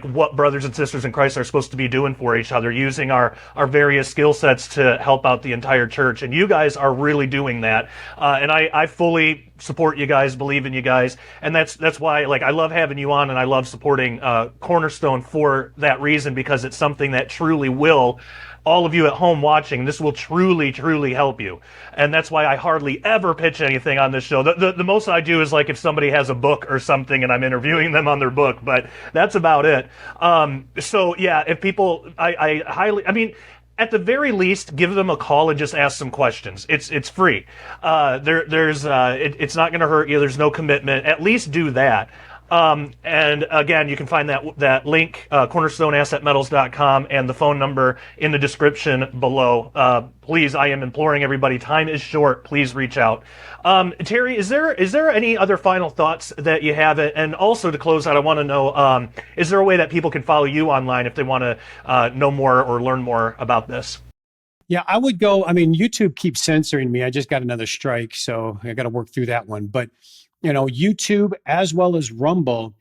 what brothers and sisters in Christ are supposed to be doing for each other, using our various skill sets to help out the entire church. And you guys are really doing that. And I fully support you guys, believe in you guys, and that's why I love having you on, and I love supporting Cornerstone for that reason, because it's something that truly will, all of you at home watching, this will truly help you. And that's why I hardly ever pitch anything on this show. The most I do is like if somebody has a book or something and I'm interviewing them on their book, but that's about it. So yeah, if people, I highly, at the very least, give them a call and just ask some questions. It's free. It's not going to hurt you. There's no commitment. At least do that. And again, you can find that link, cornerstoneassetmetals.com, and the phone number in the description below. Please, I am imploring everybody. Time is short. Please reach out. Terry, is there any other final thoughts that you have? And also to close out, I want to know: is there a way that people can follow you online if they want to know more or learn more about this? Yeah, I would go. I mean, YouTube keeps censoring me. I just got another strike, so I got to work through that one. But YouTube as well as Rumble,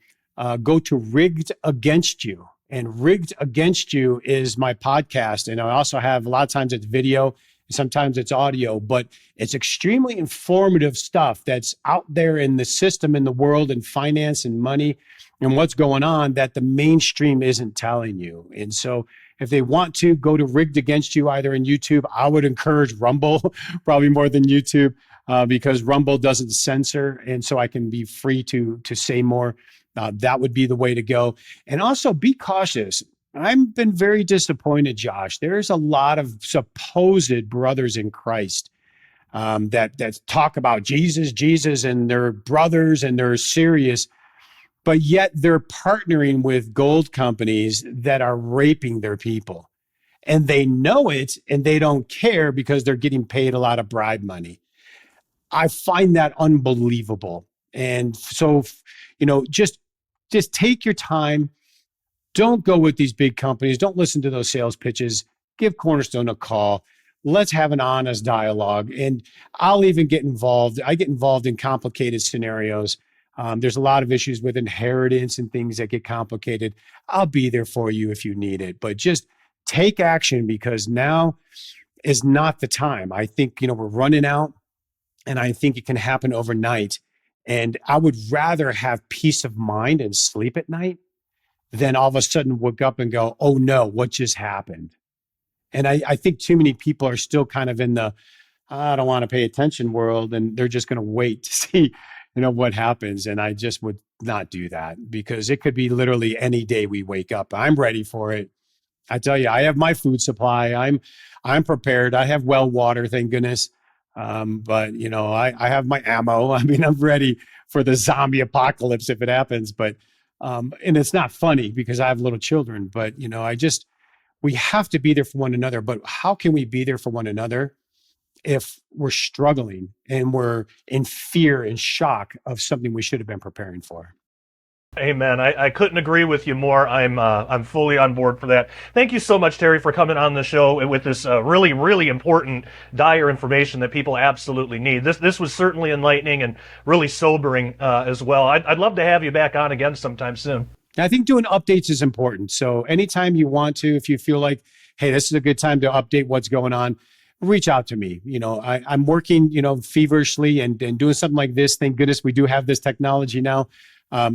go to Rigged Against You. And Rigged Against You is my podcast. And I also have a lot of times it's video, sometimes it's audio, but it's extremely informative stuff that's out there in the system, in the world, and finance and money and what's going on that the mainstream isn't telling you. And so if they want to go to Rigged Against You, either in YouTube, I would encourage Rumble probably more than YouTube. Because Rumble doesn't censor, and so I can be free to say more. That would be the way to go. And also be cautious. I've been very disappointed, Josh. There's a lot of supposed brothers in Christ that talk about Jesus, and they're brothers and they're serious, but yet they're partnering with gold companies that are raping their people. And they know it, and they don't care because they're getting paid a lot of bribe money. I find that unbelievable. And so, just take your time. Don't go with these big companies. Don't listen to those sales pitches. Give Cornerstone a call. Let's have an honest dialogue. And I'll even get involved. I get involved in complicated scenarios. There's a lot of issues with inheritance and things that get complicated. I'll be there for you if you need it. But just take action, because now is not the time. I think, we're running out. And I think it can happen overnight. And I would rather have peace of mind and sleep at night than all of a sudden wake up and go, oh no, what just happened? And I think too many people are still kind of in the, I don't want to pay attention world, and they're just going to wait to see, what happens. And I just would not do that, because it could be literally any day we wake up. I'm ready for it. I tell you, I have my food supply. I'm prepared. I have well water, thank goodness. But I have my ammo. I mean, I'm ready for the zombie apocalypse if it happens. But and it's not funny because I have little children. But we have to be there for one another. But how can we be there for one another if we're struggling and we're in fear and shock of something we should have been preparing for? Amen. I couldn't agree with you more. I'm fully on board for that. Thank you so much, Terry, for coming on the show with this really, really important, dire information that people absolutely need. This was certainly enlightening and really sobering as well. I'd love to have you back on again sometime soon. I think doing updates is important. So anytime you want to, if you feel like, hey, this is a good time to update what's going on, reach out to me. I'm working, feverishly and doing something like this. Thank goodness we do have this technology now.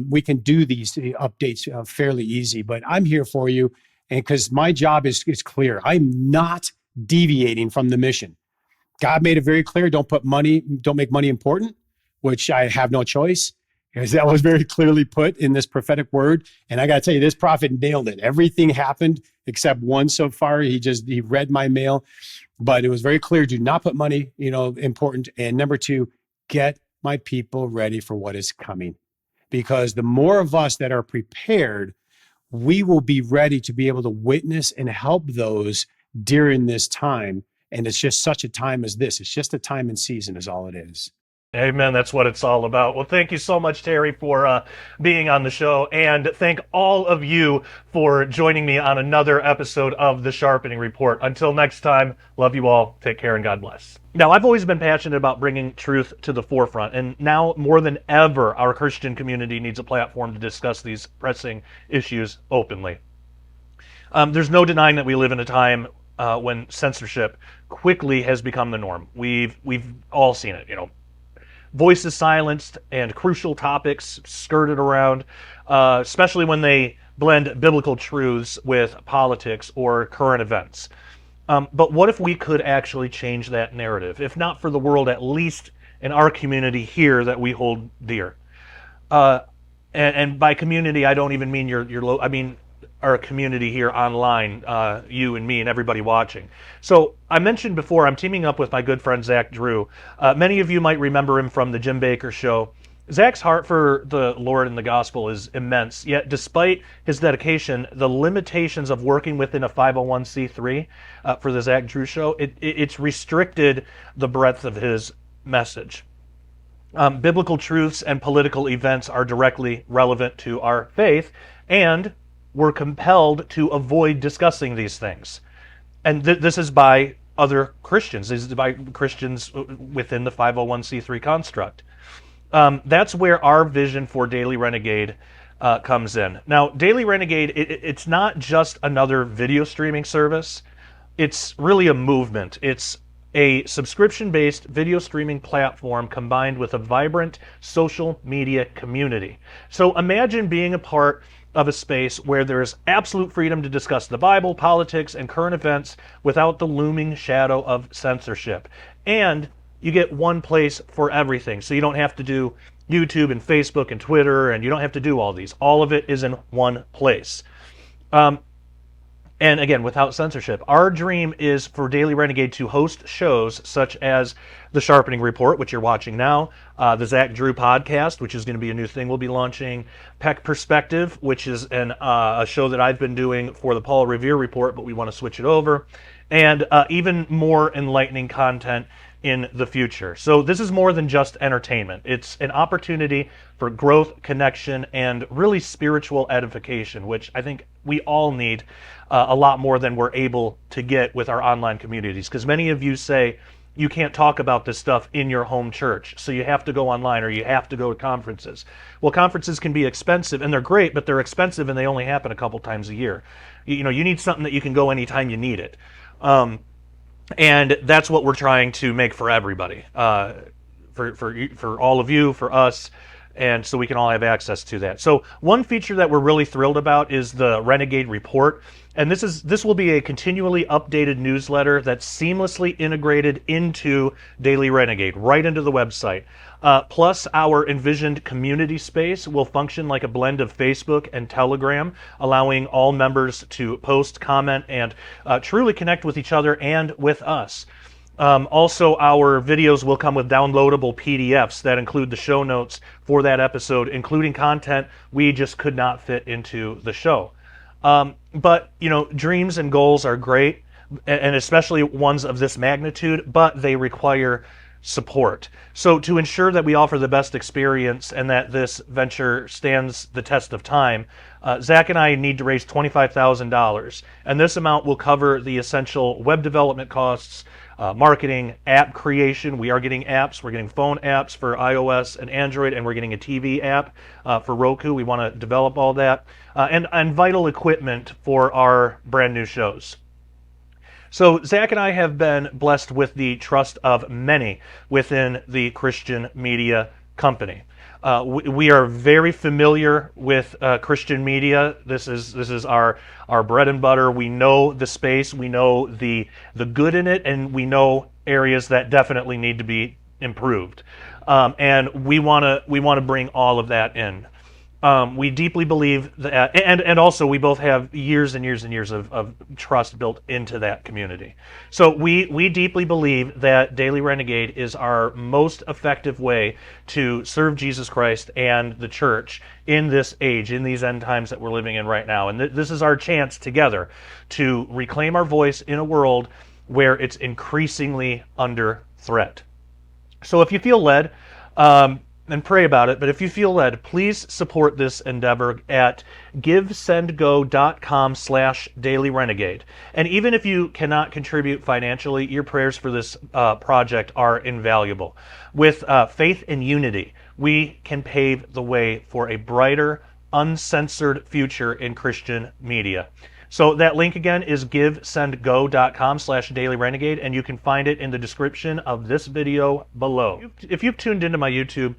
We can do these updates fairly easy, but I'm here for you. And because my job is clear, I'm not deviating from the mission. God made it very clear. Don't make money important, which I have no choice, because that was very clearly put in this prophetic word. And I got to tell you, this prophet nailed it. Everything happened except one so far. He read my mail, but it was very clear. Do not put money, important. And number two, get my people ready for what is coming. Because the more of us that are prepared, we will be ready to be able to witness and help those during this time. And it's just such a time as this. It's just a time and season is all it is. Amen. That's what it's all about. Well, thank you so much, Terry, for being on the show. And thank all of you for joining me on another episode of The Sharpening Report. Until next time, love you all. Take care and God bless. Now, I've always been passionate about bringing truth to the forefront. And now more than ever, our Christian community needs a platform to discuss these pressing issues openly. There's no denying that we live in a time when censorship quickly has become the norm. We've all seen it, voices silenced and crucial topics skirted around, especially when they blend biblical truths with politics or current events. But what if we could actually change that narrative? If not for the world, at least in our community here that we hold dear. And by community, I don't even mean I mean our community here online, you and me and everybody watching. So I mentioned before, I'm teaming up with my good friend Zach Drew. Many of you might remember him from the Jim Baker Show. Zach's heart for the Lord and the gospel is immense, yet despite his dedication, the limitations of working within a 501c3 for the Zach Drew Show, it's restricted the breadth of his message. Biblical truths and political events are directly relevant to our faith, and we're compelled to avoid discussing these things. And this is by other Christians. This is by Christians within the 501c3 construct. That's where our vision for Daily Renegade comes in. Now, Daily Renegade, it's not just another video streaming service. It's really a movement. It's a subscription-based video streaming platform combined with a vibrant social media community. So imagine being a part of a space where there's absolute freedom to discuss the Bible, politics, and current events without the looming shadow of censorship. And you get one place for everything. So you don't have to do YouTube and Facebook and Twitter, and you don't have to do all these. All of it is in one place. And again, without censorship. Our dream is for Daily Renegade to host shows such as The Sharpening Report, which you're watching now, the Zach Drew podcast, which is going to be a new thing we'll be launching, Peck Perspective, which is a show that I've been doing for the Paul Revere Report, but we want to switch it over, and even more enlightening content in the future. So this is more than just entertainment. It's an opportunity for growth, connection, and really spiritual edification, which I think we all need a lot more than we're able to get with our online communities. Because many of you say you can't talk about this stuff in your home church, so you have to go online or you have to go to conferences. Well, conferences can be expensive, and they're great, but they're expensive and they only happen a couple times a year. You know, you need something that you can go anytime you need it. And that's what we're trying to make for everybody, for all of you, for us, and so we can all have access to that. So one feature that we're really thrilled about is the Renegade Report, and this will be a continually updated newsletter that's seamlessly integrated into Daily Renegade, right into the website. Plus, our envisioned community space will function like a blend of Facebook and Telegram, allowing all members to post, comment, and truly connect with each other and with us. Also, our videos will come with downloadable PDFs that include the show notes for that episode, including content we just could not fit into the show. But, you know, dreams and goals are great, and especially ones of this magnitude, but they require support. So to ensure that we offer the best experience and that this venture stands the test of time, Zach and I need to raise $25,000, and this amount will cover the essential web development costs, marketing, app creation. We are getting apps. We're getting phone apps for iOS and Android, and we're getting a TV app for Roku. We want to develop all that, and vital equipment for our brand new shows. So Zach and I have been blessed with the trust of many within the Christian media company. We are very familiar with Christian media. This is our bread and butter. We know the space, we know the good in it, and we know areas that definitely need to be improved. And we want to bring all of that in. We deeply believe that, and also we both have years and years and years of trust built into that community. So we deeply believe that Daily Renegade is our most effective way to serve Jesus Christ and the church in this age, in these end times that we're living in right now. And this is our chance together to reclaim our voice in a world where it's increasingly under threat. So if you feel led, and pray about it, but if you feel led, please support this endeavor at givesendgo.com/dailyrenegade. And even if you cannot contribute financially, your prayers for this project are invaluable. With faith and unity, we can pave the way for a brighter, uncensored future in Christian media. So that link again is givesendgo.com/dailyrenegade, and you can find it in the description of this video below. If you've tuned into my YouTube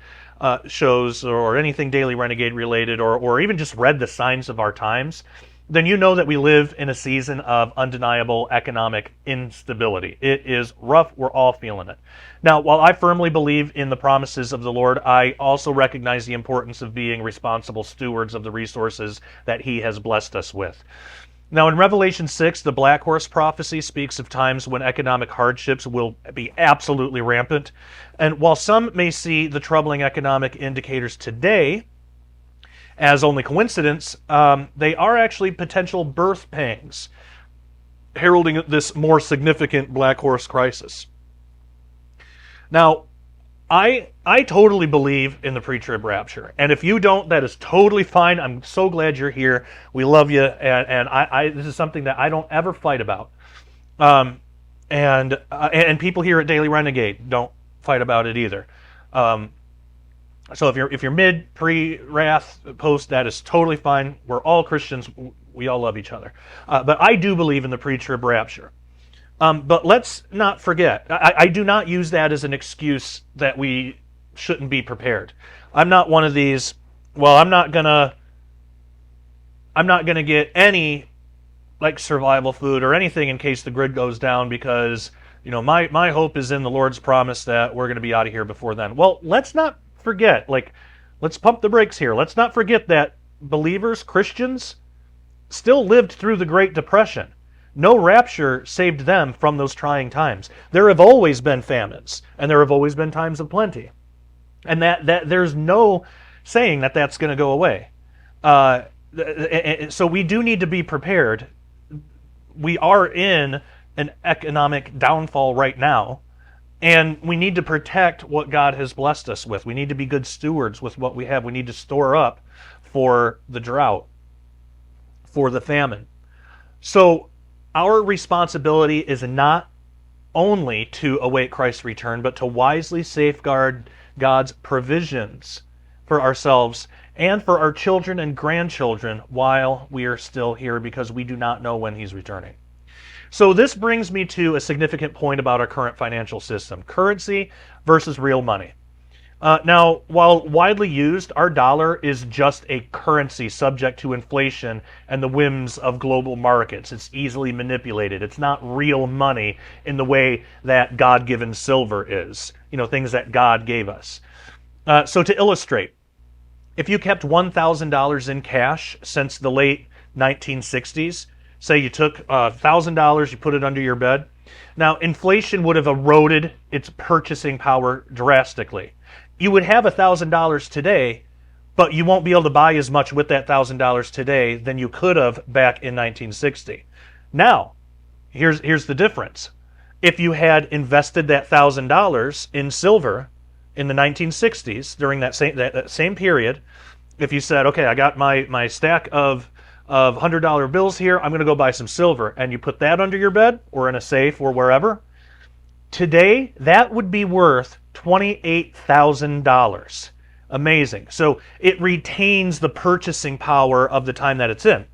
shows or anything Daily Renegade related, or even just read the signs of our times, then you know that we live in a season of undeniable economic instability. It is rough. We're all feeling it. Now, while I firmly believe in the promises of the Lord, I also recognize the importance of being responsible stewards of the resources that He has blessed us with. Now, in Revelation 6, the black horse prophecy speaks of times when economic hardships will be absolutely rampant. And while some may see the troubling economic indicators today as only coincidence, they are actually potential birth pangs, heralding this more significant black horse crisis. Now, I totally believe in the pre-trib rapture, and if you don't, that is totally fine. I'm so glad you're here. We love you, and I this is something that I don't ever fight about. And people here at Daily Renegade don't fight about it either. So if you're mid, pre, wrath, post, that is totally fine. We're all Christians. We all love each other. But I do believe in the pre-trib rapture. But let's not forget, I do not use that as an excuse that we shouldn't be prepared. I'm not one of these, well, I'm not gonna get any like survival food or anything in case the grid goes down because, my hope is in the Lord's promise that we're going to be out of here before then. Well, let's not forget, let's pump the brakes here. Let's not forget that believers, Christians, still lived through the Great Depression. No rapture saved them from those trying times. There have always been famines, and there have always been times of plenty. And that there's no saying that that's going to go away. So we do need to be prepared. We are in an economic downfall right now, and we need to protect what God has blessed us with. We need to be good stewards with what we have. We need to store up for the drought, for the famine. So our responsibility is not only to await Christ's return, but to wisely safeguard God's provisions for ourselves and for our children and grandchildren while we are still here, because we do not know when He's returning. So this brings me to a significant point about our current financial system: currency versus real money. Now, while widely used, our dollar is just a currency subject to inflation and the whims of global markets. It's easily manipulated. It's not real money in the way that God-given silver is, things that God gave us. So to illustrate, if you kept $1,000 in cash since the late 1960s, say you took $1,000, you put it under your bed, now inflation would have eroded its purchasing power drastically. You would have $1,000 today, but you won't be able to buy as much with that $1,000 today than you could have back in 1960. Now, here's the difference. If you had invested that $1,000 in silver in the 1960s during that same period, if you said, okay, I got my stack of $100 bills here, I'm going to go buy some silver, and you put that under your bed or in a safe or wherever, today that would be worth $28,000. Amazing. So it retains the purchasing power of the time that it's in.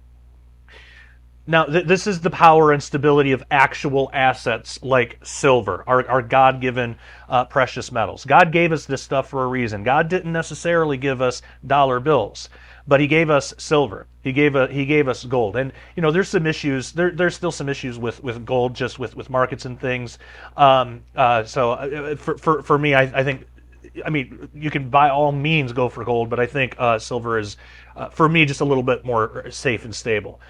Now, this is the power and stability of actual assets like silver, our God-given precious metals. God gave us this stuff for a reason. God didn't necessarily give us dollar bills, but He gave us silver. He gave us gold. And there's some issues. There's still some issues with gold, just with markets and things. So for me, I think, you can by all means go for gold, but I think silver is, for me, just a little bit more safe and stable.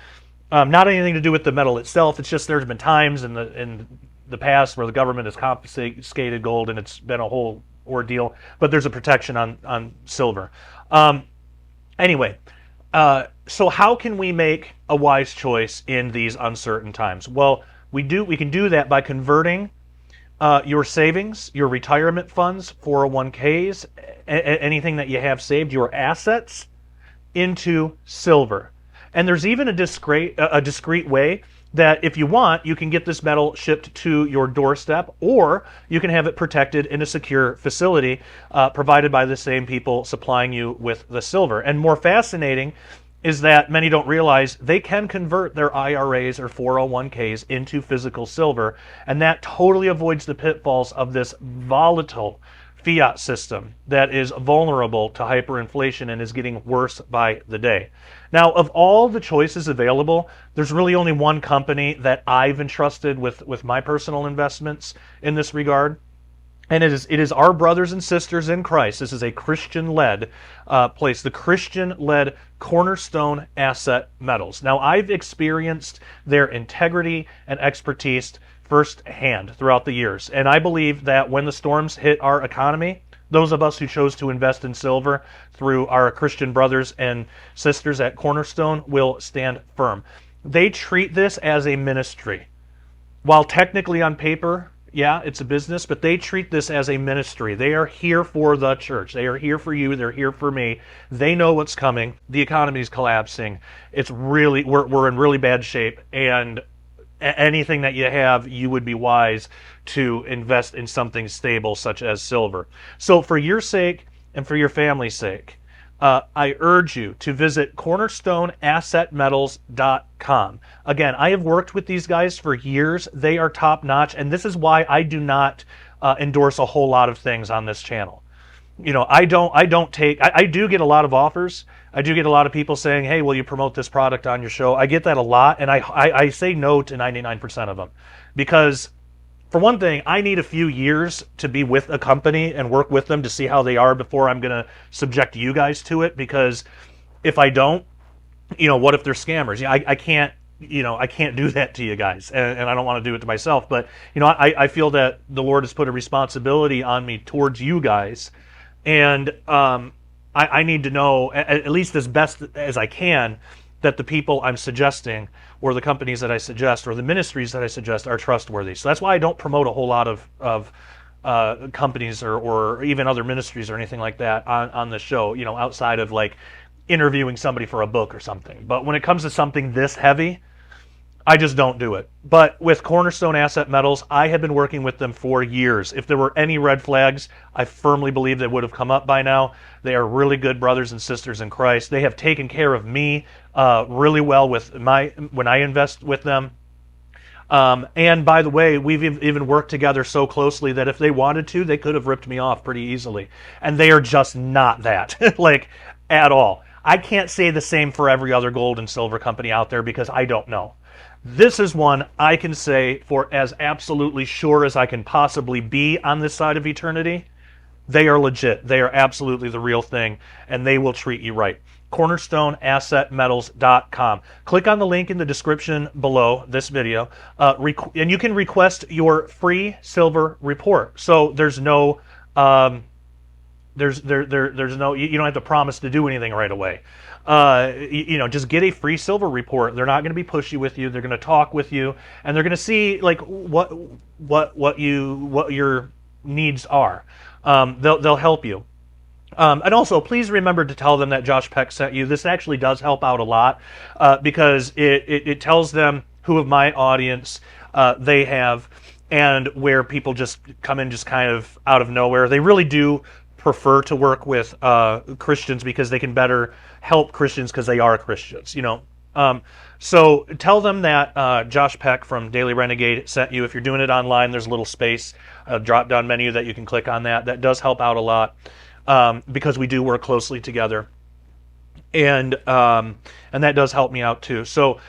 Not anything to do with the metal itself. It's just there's been times in the past where the government has confiscated gold, and it's been a whole ordeal. But there's a protection on silver. Anyway, so how can we make a wise choice in these uncertain times? Well, we can do that by converting your savings, your retirement funds, 401ks, anything that you have saved, your assets, into silver. And there's even a discreet way that if you want, you can get this metal shipped to your doorstep, or you can have it protected in a secure facility provided by the same people supplying you with the silver. And more fascinating is that many don't realize they can convert their IRAs or 401ks into physical silver, and that totally avoids the pitfalls of this volatile fiat system that is vulnerable to hyperinflation and is getting worse by the day. Now, of all the choices available, there's really only one company that I've entrusted with my personal investments in this regard, And it is our brothers and sisters in Christ. This is a Christian-led place, the Christian-led Cornerstone Asset Metals. Now, I've experienced their integrity and expertise firsthand throughout the years. And I believe that when the storms hit our economy, those of us who chose to invest in silver through our Christian brothers and sisters at Cornerstone will stand firm. They treat this as a ministry. While technically on paper, yeah, it's a business, but they treat this as a ministry. They are here for the church. They are here for you. They're here for me. They know what's coming. The economy is collapsing. It's really, we're in really bad shape. And anything that you have, you would be wise to invest in something stable such as silver. So for your sake and for your family's sake, I urge you to visit cornerstoneassetmetals.com. Again, I have worked with these guys for years. They are top notch, and this is why I do not endorse a whole lot of things on this channel. You know, I do get a lot of offers. I do get a lot of people saying, hey, will you promote this product on your show? I get that a lot, and I say no to 99% of them. Because, for one thing, I need a few years to be with a company and work with them to see how they are before I'm going to subject you guys to it. Because if I don't, you know, what if they're scammers? I can't, you know, I can't do that to you guys, and I don't want to do it to myself. But, you know, I feel that the Lord has put a responsibility on me towards you guys, and I need to know, at least as best as I can, that the people I'm suggesting, or the companies that I suggest, or the ministries that I suggest are trustworthy. So that's why I don't promote a whole lot of companies or even other ministries or anything like that on the show, you know, outside of like interviewing somebody for a book or something. But when it comes to something this heavy, I just don't do it. But with Cornerstone Asset Metals, I have been working with them for years. If there were any red flags, I firmly believe they would have come up by now. They are really good brothers and sisters in Christ. They have taken care of me really well with when I invest with them. And by the way, we've even worked together so closely that if they wanted to, they could have ripped me off pretty easily. And they are just not that, like, at all. I can't say the same for every other gold and silver company out there because I don't know. This is one I can say for as absolutely sure as I can possibly be on this side of eternity. They are legit. They are absolutely the real thing, and they will treat you right. CornerstoneAssetMetals.com. Click on the link in the description below this video, and you can request your free silver report. So there's no, there's no, you don't have to promise to do anything right away. You know, just get a free silver report. They're not going to be pushy with you. They're going to talk with you, and they're going to see like what your needs are. They'll help you. And also, please remember to tell them that Josh Peck sent you. This actually does help out a lot because it tells them who of my audience they have and where people just come in just kind of out of nowhere. They really do prefer to work with Christians because they can better help Christians because they are Christians, you know. So tell them that Josh Peck from Daily Renegade sent you. If you're doing it online, there's a little space, a drop-down menu that you can click on that. That does help out a lot because we do work closely together. And that does help me out too. So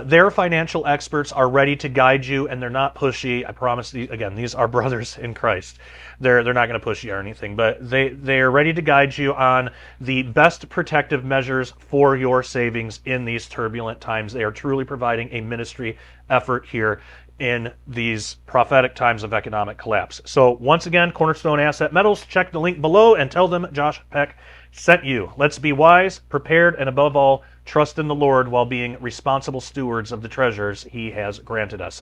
their financial experts are ready to guide you, and they're not pushy. I promise. These are brothers in Christ. They're not going to push you or anything, but they're ready to guide you on the best protective measures for your savings in these turbulent times. They are truly providing a ministry effort here in these prophetic times of economic collapse. So once again, Cornerstone Asset Metals. Check the link below and tell them Josh Peck sent you. Let's be wise, prepared, and above all, trust in the Lord while being responsible stewards of the treasures He has granted us.